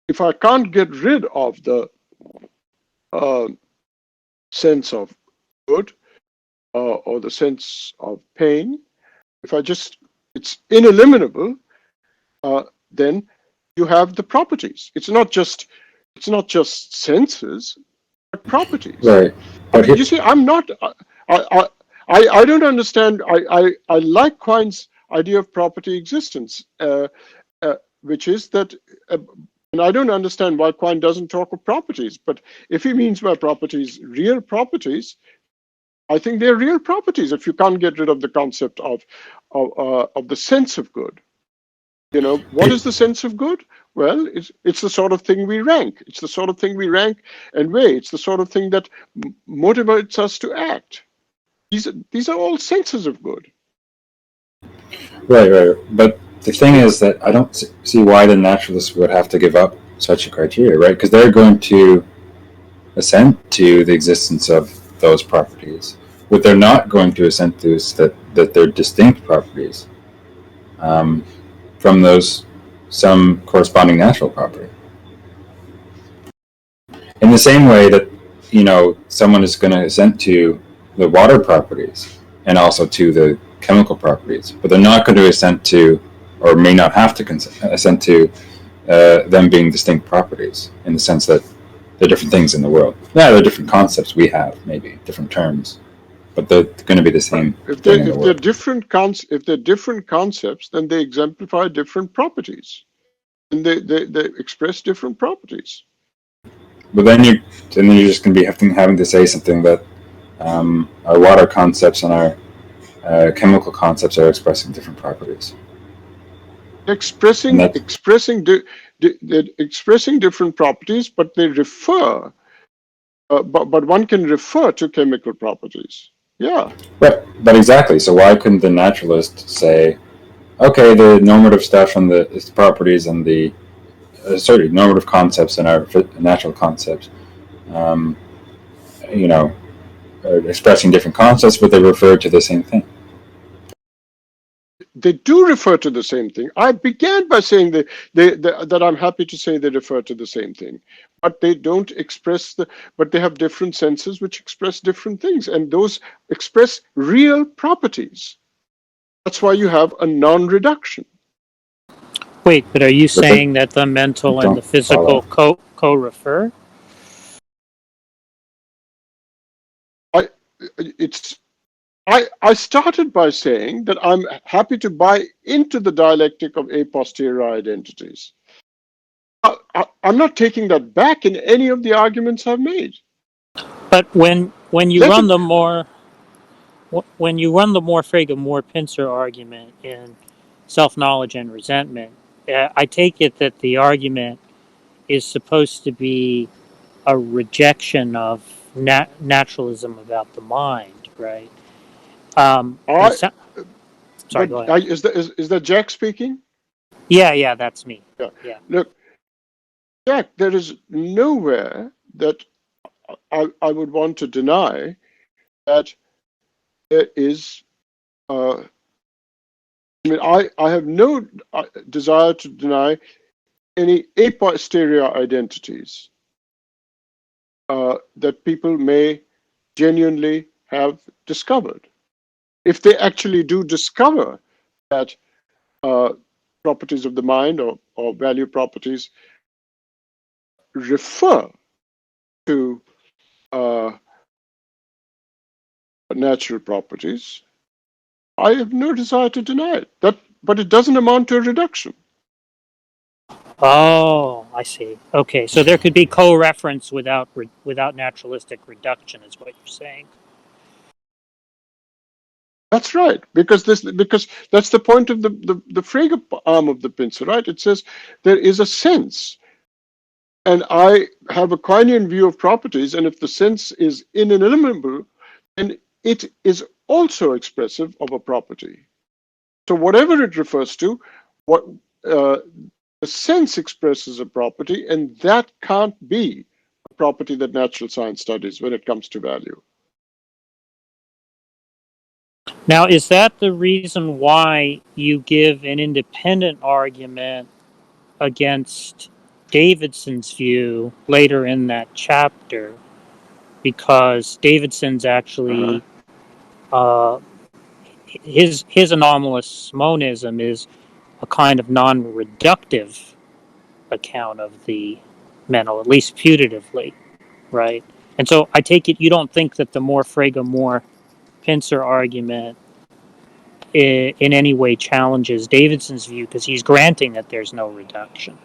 if I can't get rid of the sense of good or the sense of pain, if I just, it's ineliminable, then you have the properties. It's not just senses, but properties. Right. But you see, I'm not. I don't understand. I like Quine's idea of property existence, which is that. And I don't understand why Quine doesn't talk of properties. But if he means by properties real properties, I think they're real properties. If you can't get rid of the concept of the sense of good. You know, what is the sense of good? Well, it's the sort of thing we rank. It's the sort of thing we rank and weigh. It's the sort of thing that motivates us to act. These are all senses of good. Right. But the thing is that I don't see why the naturalists would have to give up such a criteria, right? Because they're going to assent to the existence of those properties. What they're not going to assent to is that they're distinct properties from those some corresponding natural property. In the same way that, you know, someone is going to assent to the water properties and also to the chemical properties, but they're not going to assent to, or may not have to assent to, them being distinct properties in the sense that they're different things in the world. Yeah, they're different concepts we have, maybe different terms, but they're going to be the same. If they're different concepts, then they exemplify different properties, and they express different properties. But then you're just going to be having to say something that our water concepts and our chemical concepts are expressing different properties. Expressing different properties, but they refer. But one can refer to chemical properties. Yeah. But exactly. So why couldn't the naturalist say, okay, the normative stuff and the properties and the normative concepts and our natural concepts, you know, are expressing different concepts, but they refer to the same thing. they do refer to the same thing. I began by saying that I'm happy to say they refer to the same thing, but they don't express but they have different senses which express different things, and those express real properties. That's why you have a non-reduction. Wait, but are you saying that the mental and the physical co-refer? I started by saying that I'm happy to buy into the dialectic of a posteriori identities. I'm not taking that back in any of the arguments I've made. But when you run the more Frege, more Pincer argument in self-knowledge and resentment, I take it that the argument is supposed to be a rejection of naturalism about the mind, right? Sorry, go ahead. Is that Jack speaking? Yeah, that's me. Yeah. Look, Jack, there is nowhere that I would want to deny that there is. I have no desire to deny any a posteriori identities that people may genuinely have discovered. If they actually do discover that properties of the mind or value properties refer to natural properties, I have no desire to deny it. But it doesn't amount to a reduction. Oh, I see. Okay, so there could be co-reference without naturalistic reduction, is what you're saying. That's right, because that's the point of the Frege arm of the Pincer, right? It says there is a sense, and I have a Quinian view of properties, and if the sense is ineliminable, then it is also expressive of a property. So whatever it refers to, what the sense expresses a property, and that can't be a property that natural science studies when it comes to value. Now, is that the reason why you give an independent argument against Davidson's view later in that chapter? Because Davidson's actually his anomalous monism is a kind of non-reductive account of the mental, at least putatively, right? And so I take it you don't think that the more Frege, more Pincer argument in any way challenges Davidson's view, because he's granting that there's no reduction,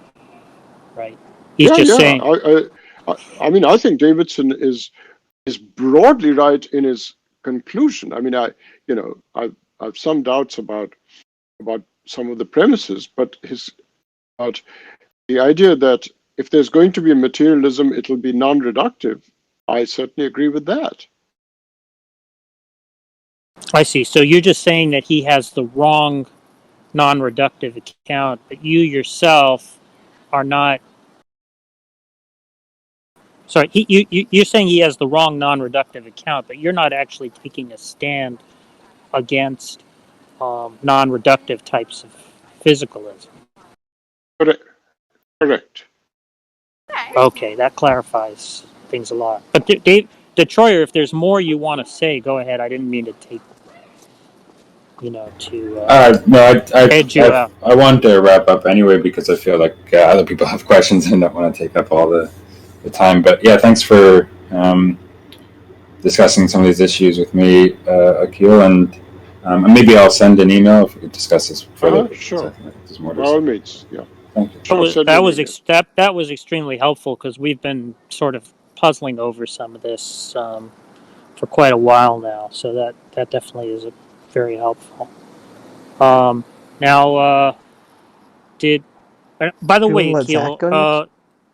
right? He's just saying. I mean, I think Davidson is broadly right in his conclusion. I mean, I've some doubts about some of the premises, but the idea that if there's going to be a materialism, it'll be non-reductive. I certainly agree with that. I see. So you're just saying that he has the wrong non-reductive account, but you yourself are not. Sorry, you're saying he has the wrong non-reductive account, but you're not actually taking a stand against non-reductive types of physicalism. Correct. Okay, that clarifies things a lot. But Dave, Detroyer, if there's more you want to say, go ahead. I didn't mean to take, edge you out. I want to wrap up anyway because I feel like other people have questions and don't want to take up all the time. But yeah, thanks for discussing some of these issues with me, Akeel, and maybe I'll send an email if we could discuss this further. Sure. By all means, yeah. Thank you. That was extremely helpful because we've been sort of puzzling over some of this for quite a while now. So that definitely is very helpful. Now, by the way, Akeel,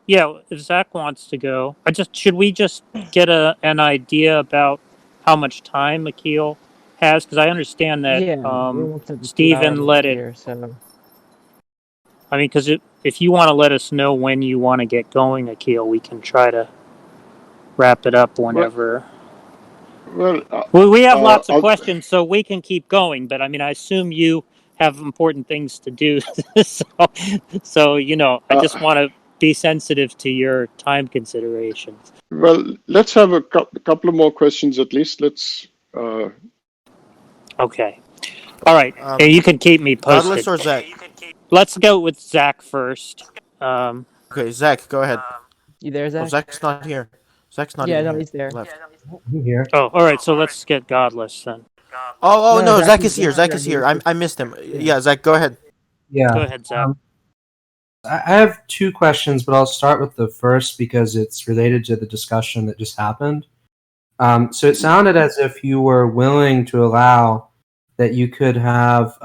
yeah, if Zach wants to go, should we just get an idea about how much time Akeel has? Because I understand that Stephen let it. Here, so. I mean, because if you want to let us know when you want to get going, Akeel, we can try to wrap it up whenever. We have lots of questions, so we can keep going. But I mean, I assume you have important things to do. so I just want to be sensitive to your time considerations. Well, let's have a couple of more questions at least. Let's. Okay. All right. Hey, you can keep me posted. Godless or Zach? Let's go with Zach first. Okay, Zach, go ahead. You there, Oh, Zach? Zach's not here. Zach's not Yeah, even no, here. he's there. Left. I'm here. Oh, all right. So let's get Godless then. Oh, No, no, Zach Zach is is here. Zach is here. I missed him. Yeah, Zach, go ahead. Yeah. Go ahead, Zach. I have two questions, but I'll start with the first because it's related to the discussion that just happened. So it sounded as if you were willing to allow that you could have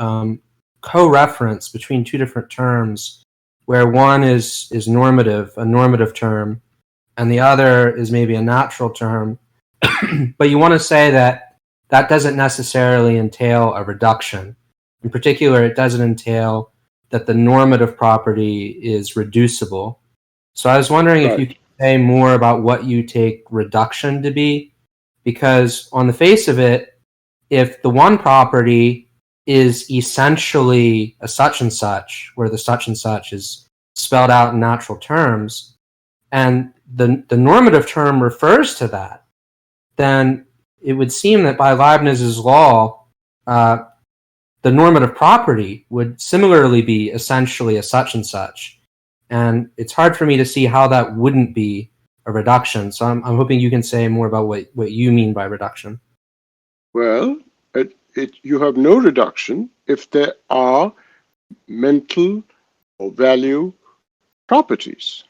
co-reference between two different terms, where one is normative, a normative term, and the other is maybe a natural term. But you want to say that that doesn't necessarily entail a reduction. In particular, it doesn't entail that the normative property is reducible. So I was wondering if you could say more about what you take reduction to be, because on the face of it, if the one property is essentially a such and such, where the such and such is spelled out in natural terms, and the normative term refers to that, then it would seem that by Leibniz's law, the normative property would similarly be essentially a such and such. And it's hard for me to see how that wouldn't be a reduction. So I'm hoping you can say more about what you mean by reduction. Well, you have no reduction if there are mental or value properties.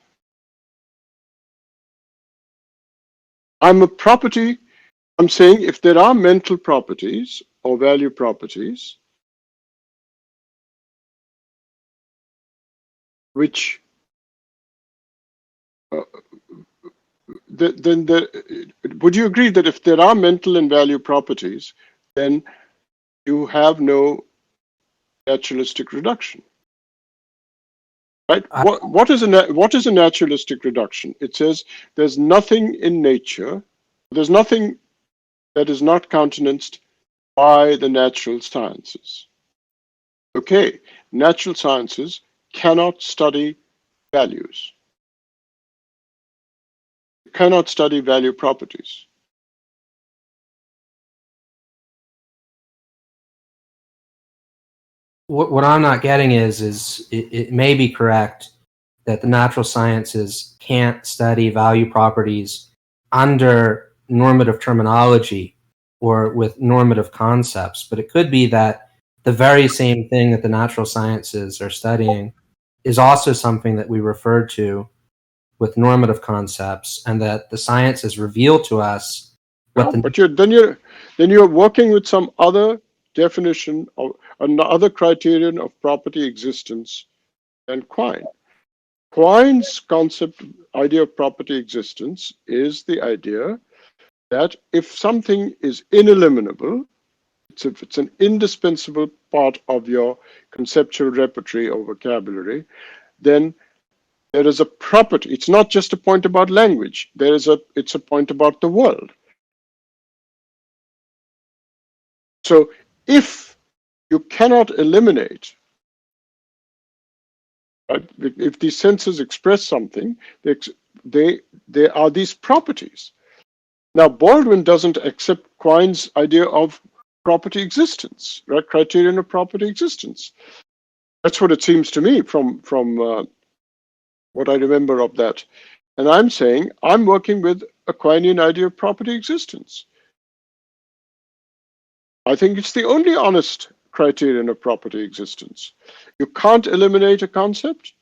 I'm saying if there are mental properties or value properties, which would you agree that if there are mental and value properties, then you have no naturalistic reduction, right? What is a naturalistic reduction? It says there's nothing in nature, there's nothing that is not countenanced by the natural sciences. Okay, natural sciences cannot study values, cannot study value properties. What I'm not getting is it may be correct that the natural sciences can't study value properties under normative terminology or with normative concepts, but it could be that the very same thing that the natural sciences are studying is also something that we refer to with normative concepts, and that the sciences reveal to us what but you're working with some other definition of another criterion of property existence than Quine. Quine's idea of property existence is the idea that if something is ineliminable, if it's an indispensable part of your conceptual repertoire or vocabulary, then there is a property. It's not just a point about language. It's a point about the world. So if you cannot eliminate, right, if these senses express something, they are these properties. Now, Baldwin doesn't accept Quine's idea of property existence, right? Criterion of property existence. That's what it seems to me from what I remember of that. And I'm saying I'm working with a Quinean idea of property existence. I think it's the only honest criterion of property existence. You can't eliminate a concept.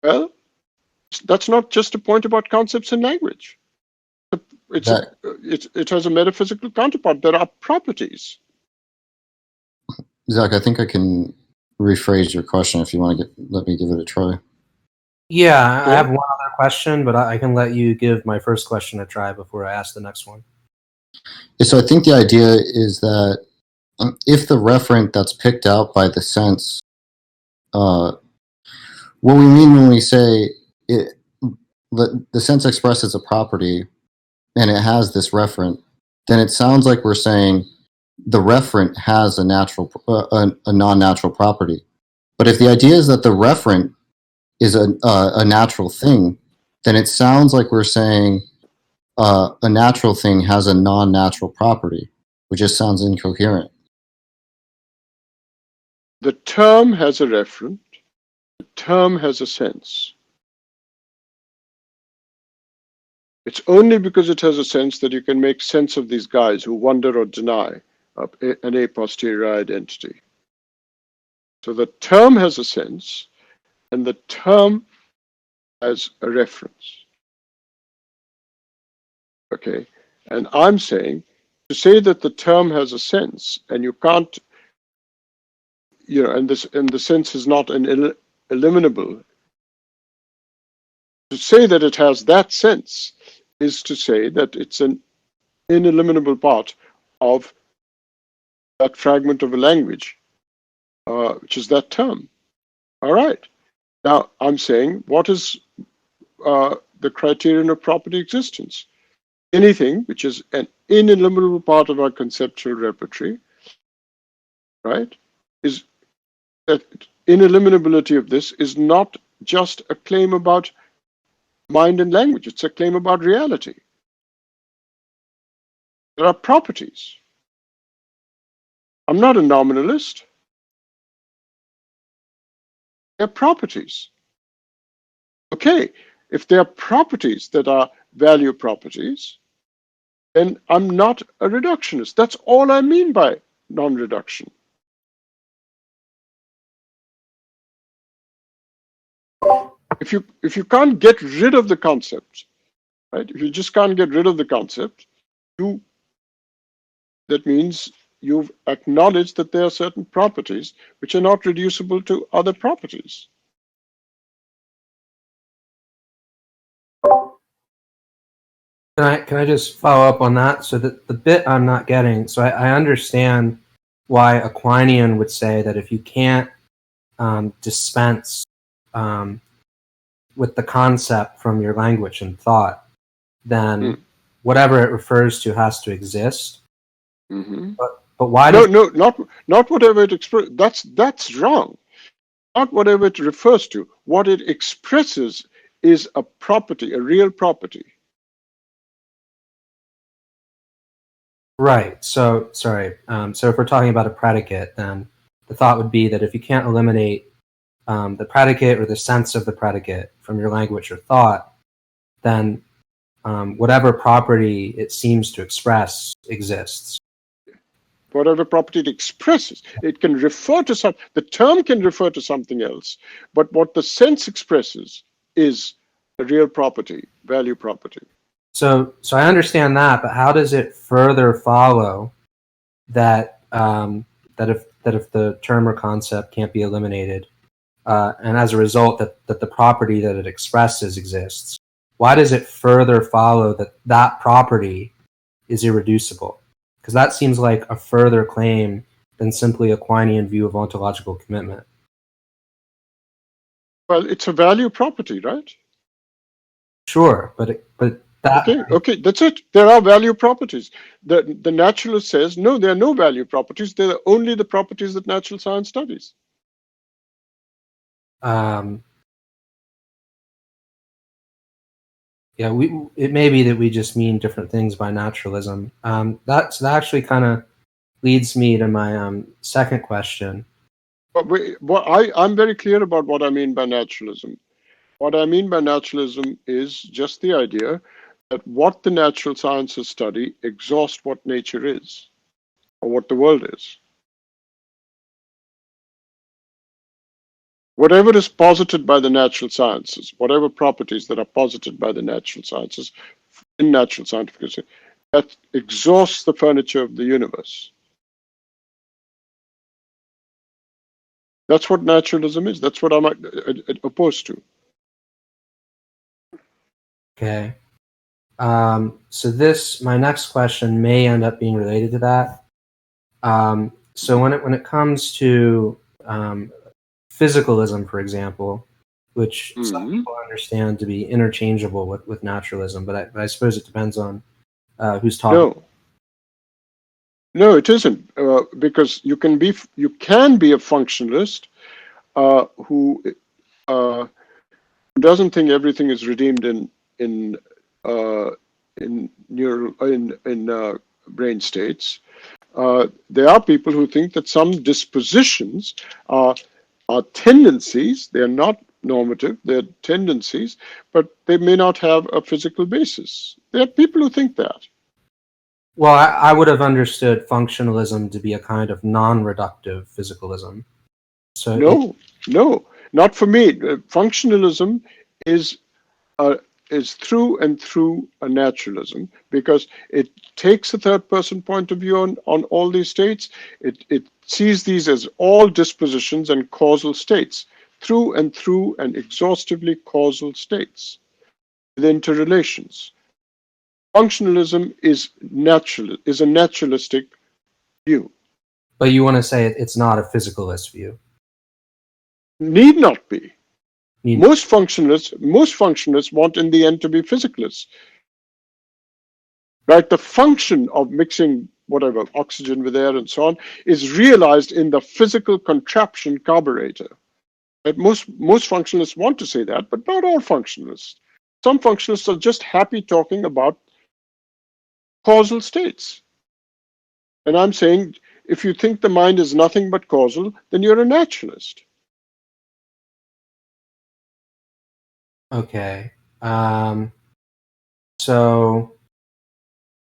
Well, that's not just a point about concepts in language. It has a metaphysical counterpart. There are properties. Zach, I think I can rephrase your question if you want to let me give it a try. Yeah, I have one other question, but I can let you give my first question a try before I ask the next one. So I think the idea is that if the referent that's picked out by the sense, what we mean when we say the sense expresses a property and it has this referent, then it sounds like we're saying the referent has a non-natural property. But if the idea is that the referent is a natural thing, then it sounds like we're saying a natural thing has a non-natural property, which just sounds incoherent. The term has a referent. The term has a sense. It's only because it has a sense that you can make sense of these guys who wonder or deny an a posteriori identity. So the term has a sense, and the term has a reference. Okay, and I'm saying to say that the term has a sense, and you can't, and the sense is not eliminable. To say that it has that sense is to say that it's an ineliminable part of that fragment of a language, which is that term. All right. Now I'm saying, what is the criterion of property existence? Anything which is an ineliminable part of our conceptual repertory, right, is that ineliminability of this is not just a claim about mind and language, it's a claim about reality. There are properties. I'm not a nominalist. There are properties. Okay, if there are properties that are value properties, then I'm not a reductionist. That's all I mean by non-reduction. If you can't get rid of the concept, right? If you just can't get rid of the concept, that means you've acknowledged that there are certain properties which are not reducible to other properties. Can I just follow up on that? So the bit I'm not getting, so I understand why Aquinas would say that if you can't dispense with the concept from your language and thought, then whatever it refers to has to exist. Mm-hmm. But why? No, not whatever it expresses. That's wrong. Not whatever it refers to. What it expresses is a property, a real property. Right. So sorry. So if we're talking about a predicate, then the thought would be that if you can't eliminate the predicate or the sense of the predicate from your language or thought, then whatever property it seems to express exists. Whatever property it expresses, it can refer to some. The term can refer to something else, but what the sense expresses is a real property, value property. So I understand that, but how does it further follow that that if the term or concept can't be eliminated, and as a result that the property that it expresses exists, why does it further follow that that property is irreducible? Because that seems like a further claim than simply a Aquinian view of ontological commitment. Well, it's a value property, right? Sure, but that. Okay, that's it. There are value properties. The naturalist says, no, there are no value properties. There are only the properties that natural science studies. Yeah, it may be that we just mean different things by naturalism. That actually kind of leads me to my second question. But I'm very clear about what I mean by naturalism. What I mean by naturalism is just the idea that what the natural sciences study exhausts what nature is, or what the world is. Whatever is posited by the natural sciences, whatever properties that are posited by the natural sciences, in natural scientific history, that exhausts the furniture of the universe. That's what naturalism is. That's what I'm opposed to. Okay. So my next question may end up being related to that. So when it comes to physicalism, for example, which some people understand to be interchangeable with naturalism, but I suppose it depends on who's talking. No, it isn't, because you can be a functionalist who doesn't think everything is redeemed in brain states. There are people who think that some dispositions are tendencies. They are not normative. They're tendencies, but they may not have a physical basis. There are people who think that. Well, I would have understood functionalism to be a kind of non-reductive physicalism. So No, not for me. Functionalism is through and through a naturalism, because it takes a third person point of view on all these states. It sees these as all dispositions and causal states, through and exhaustively causal states with interrelations. Functionalism is a naturalistic view. But you want to say it's not a physicalist view? Need not be. Most functionalists want in the end to be physicalists. Right? The function of mixing whatever oxygen with air and so on is realized in the physical contraption carburetor. Right? Most functionalists want to say that, but not all functionalists. Some functionalists are just happy talking about causal states. And I'm saying, if you think the mind is nothing but causal, then you're a naturalist. Okay. So,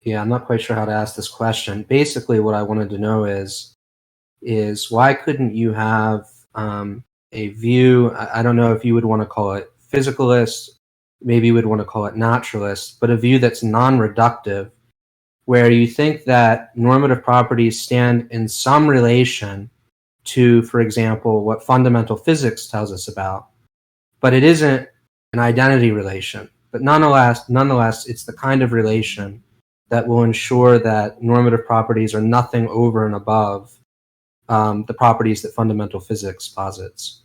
yeah, I'm not quite sure how to ask this question. Basically, what I wanted to know is why couldn't you have a view? I don't know if you would want to call it physicalist, maybe you would want to call it naturalist, but a view that's non-reductive, where you think that normative properties stand in some relation to, for example, what fundamental physics tells us about, but it isn't an identity relation. But nonetheless, it's the kind of relation that will ensure that normative properties are nothing over and above the properties that fundamental physics posits.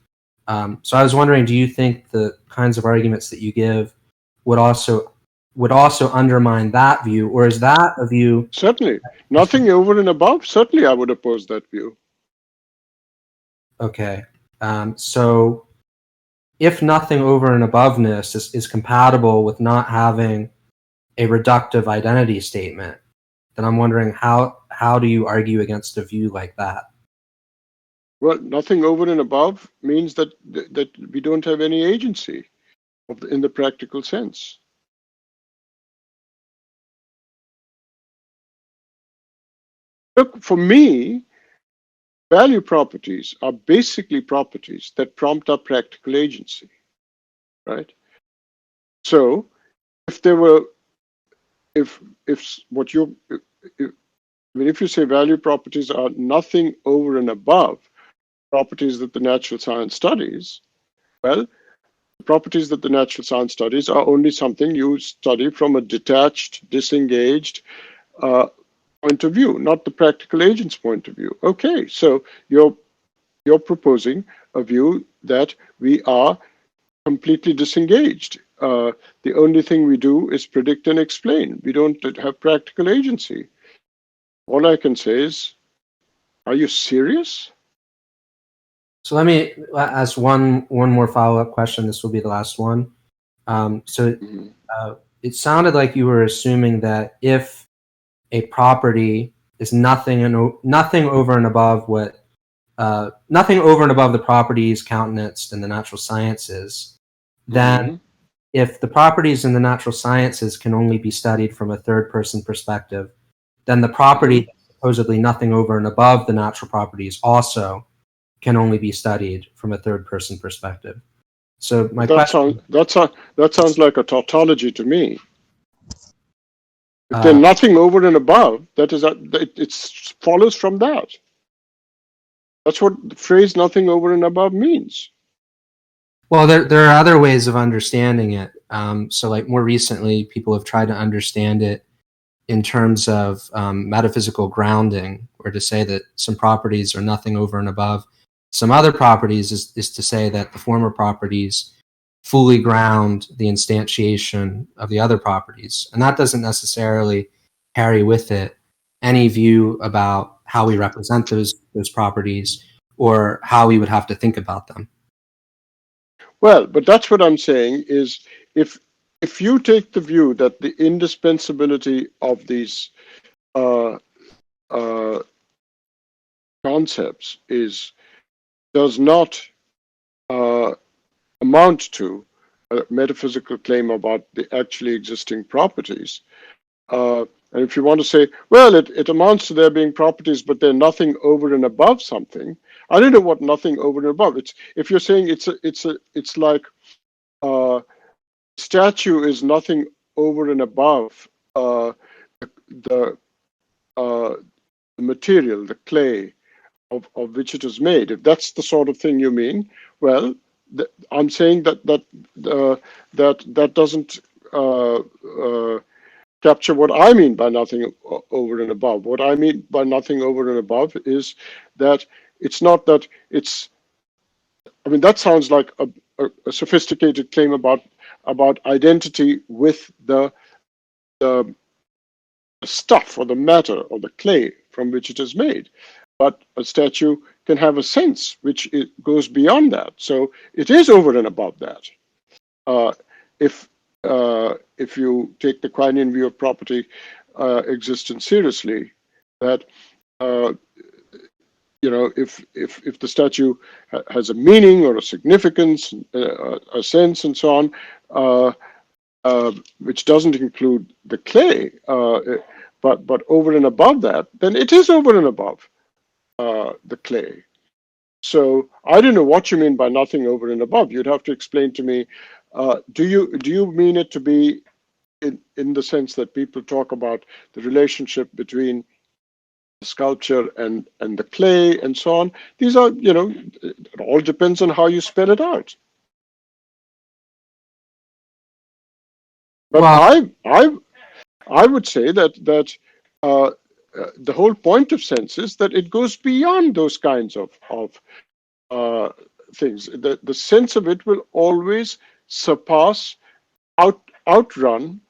So I was wondering, do you think the kinds of arguments that you give would also undermine that view, or is that a view? Certainly. Nothing over and above, certainly I would oppose that view. Okay. So if nothing over and aboveness is compatible with not having a reductive identity statement, then I'm wondering how do you argue against a view like that? Well, nothing over and above means that we don't have any agency in the practical sense. Look, for me, value properties are basically properties that prompt our practical agency, right? So, if you say value properties are nothing over and above properties that the natural science studies, well, the properties that the natural science studies are only something you study from a detached, disengaged point of view, not the practical agent's point of view. Okay, so you're proposing a view that we are completely disengaged. The only thing we do is predict and explain. We don't have practical agency. All I can say is, are you serious? So let me ask one more follow-up question. This will be the last one. It sounded like you were assuming that if a property is nothing over and above the properties countenanced in the natural sciences, then if the properties in the natural sciences can only be studied from a third-person perspective, then the property that's supposedly nothing over and above the natural properties also can only be studied from a third-person perspective. So my question... That sounds like a tautology to me. If there's nothing over and above, it follows from that. That's what the phrase "nothing over and above" means. Well, there are other ways of understanding it. So, like more recently, people have tried to understand it in terms of metaphysical grounding, or to say that some properties are nothing over and above some other properties is to say that the former properties fully ground the instantiation of the other properties. And that doesn't necessarily carry with it any view about how we represent those properties or how we would have to think about them. Well, but that's what I'm saying is if you take the view that the indispensability of these concepts does not amount to a metaphysical claim about the actually existing properties. And if you want to say, well, it amounts to there being properties, but they're nothing over and above something. I don't know what nothing over and above. If you're saying it's like statue is nothing over and above the material, the clay of which it is made. If that's the sort of thing you mean, well, I'm saying that doesn't capture what I mean by nothing over and above. What I mean by nothing over and above is that it's not that it's. I mean, that sounds like a sophisticated claim about identity with the stuff or the matter or the clay from which it is made. But a statue can have a sense which it goes beyond that. So it is over and above that. If you take the Quinian view of property existence seriously, that if the statue has a meaning or a significance, a sense, and so on, which doesn't include the clay, but over and above that, then it is over and above the clay. So I don't know what you mean by nothing over and above. You'd have to explain to me. Do you mean it to be in the sense that people talk about the relationship between the sculpture and the clay and so on? These are, it all depends on how you spell it out. But Well, I would say that the whole point of sense is that it goes beyond those kinds of things. The sense of it will always surpass, outrun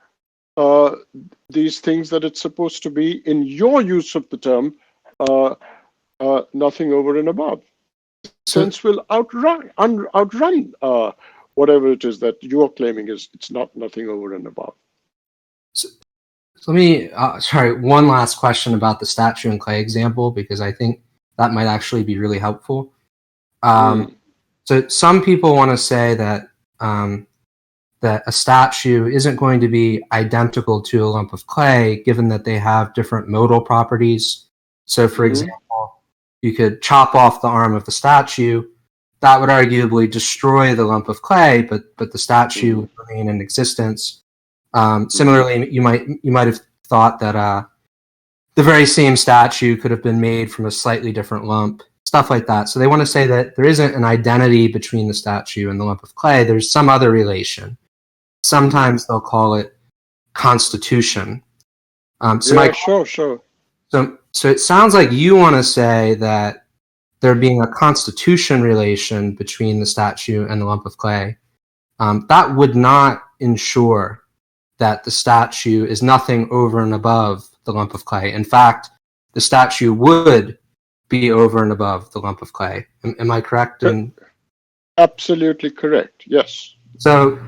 these things that it's supposed to be in your use of the term nothing over and above. Sense will outrun whatever it is that you are claiming it's not nothing over and above. So let me, one last question about the statue and clay example, because I think that might actually be really helpful. So some people want to say that that a statue isn't going to be identical to a lump of clay, given that they have different modal properties. So, for example, you could chop off the arm of the statue. That would arguably destroy the lump of clay, but the statue would remain in existence. Similarly, you might have thought that the very same statue could have been made from a slightly different lump, stuff like that. So they want to say that there isn't an identity between the statue and the lump of clay. There's some other relation. Sometimes they'll call it constitution. Sure. So it sounds like you want to say that there being a constitution relation between the statue and the lump of clay, that would not ensure that the statue is nothing over and above the lump of clay. In fact, the statue would be over and above the lump of clay. Am I correct? Absolutely correct. Yes. So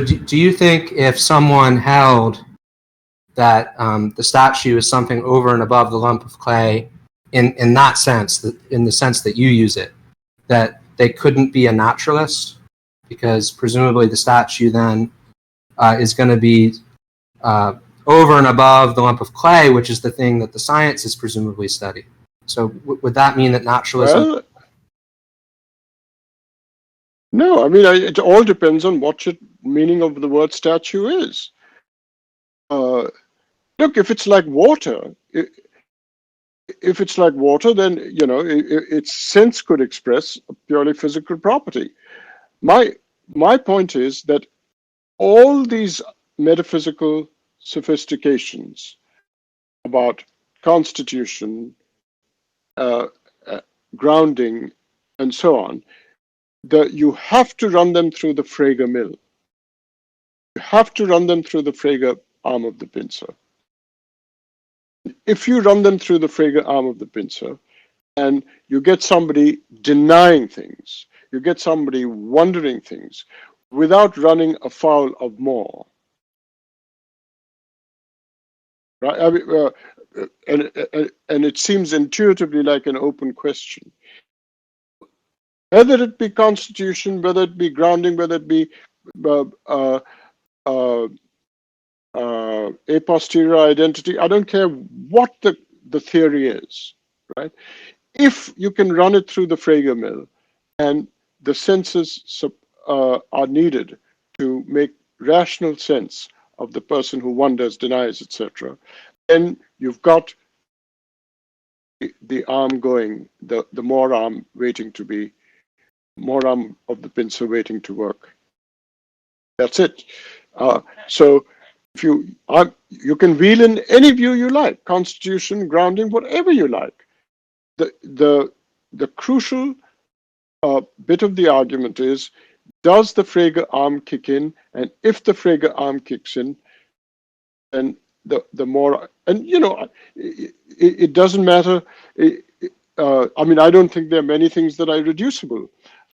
do you think if someone held that the statue is something over and above the lump of clay in that sense, in the sense that you use it, that they couldn't be a naturalist? Because presumably the statue then is going to be over and above the lump of clay, which is the thing that the sciences presumably study. So would that mean that naturalism... Well, no, I mean, it all depends on what your meaning of the word statue is. Look, if it's like water, then, its sense could express a purely physical property. My point is that all these metaphysical sophistications about constitution, grounding, and so on, you have to run them through the Frege mill. You have to run them through the Frege arm of the Pincer. If you run them through the Frege arm of the Pincer, and you get somebody denying things, you get somebody wondering things without running afoul of more. Right? I mean, and it seems intuitively like an open question. Whether it be constitution, whether it be grounding, whether it be a posterior identity, I don't care what the theory is, right? If you can run it through the Frege mill and the senses are needed to make rational sense of the person who wonders, denies, etc., then you've got the arm going, the more arm waiting to be, more arm of the Pincer waiting to work. That's it. So if you can wheel in any view you like, constitution, grounding, whatever you like. The crucial bit of the argument is, does the Frege arm kick in? And if the Frege arm kicks in, then the more, and it doesn't matter. I mean, I don't think there are many things that are reducible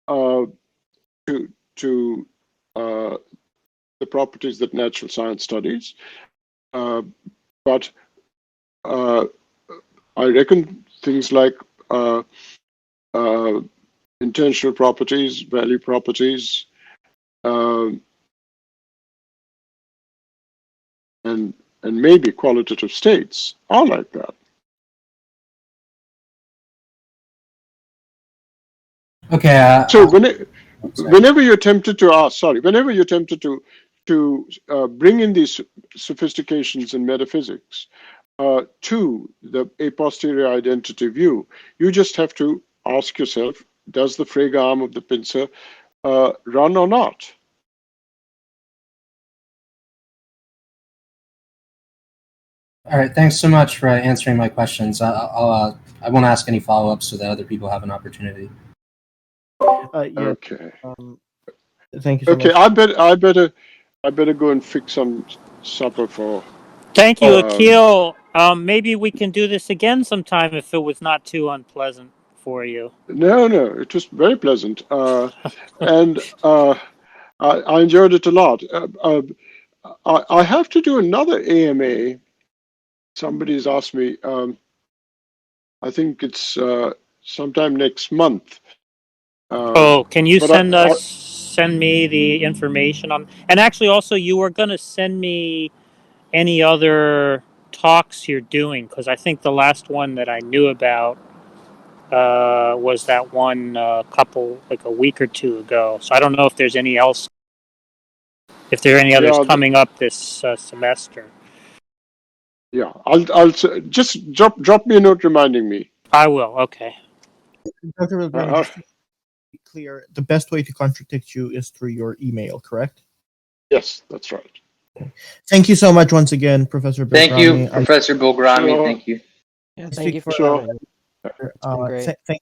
to the properties that natural science studies, but I reckon things like intentional properties, value properties, and maybe qualitative states are like that. Okay. So whenever you're tempted to ask, whenever you're tempted to bring in these sophistications in metaphysics to the a posterior identity view, you just have to ask yourself, does the Frege arm of the Pincer run or not? All right. Thanks so much for answering my questions. I won't ask any follow-ups so that other people have an opportunity. Yeah. Okay. Thank you so Okay. much. I better go and fix some supper for. Thank you, Akeel. Maybe we can do this again sometime if it was not too unpleasant for you. No, it was very pleasant, and I enjoyed it a lot. I have to do another AMA. Somebody's asked me. I think it's sometime next month. Can you send me the information on? And actually, also, you were going to send me any other talks you're doing, because I think the last one that I knew about was that one like a week or two ago. So I don't know if there's any else, if there are any others coming up this semester. Yeah, I'll just drop me a note reminding me. I will. Okay. Dr. Bilgrami, just to be clear, the best way to contact you is through your email, correct? Yes, that's right. Okay. Thank you so much once again, Professor Bilgrami. Thank you, Professor Bilgrami. Thank you. Yeah, thank you for having me. Thank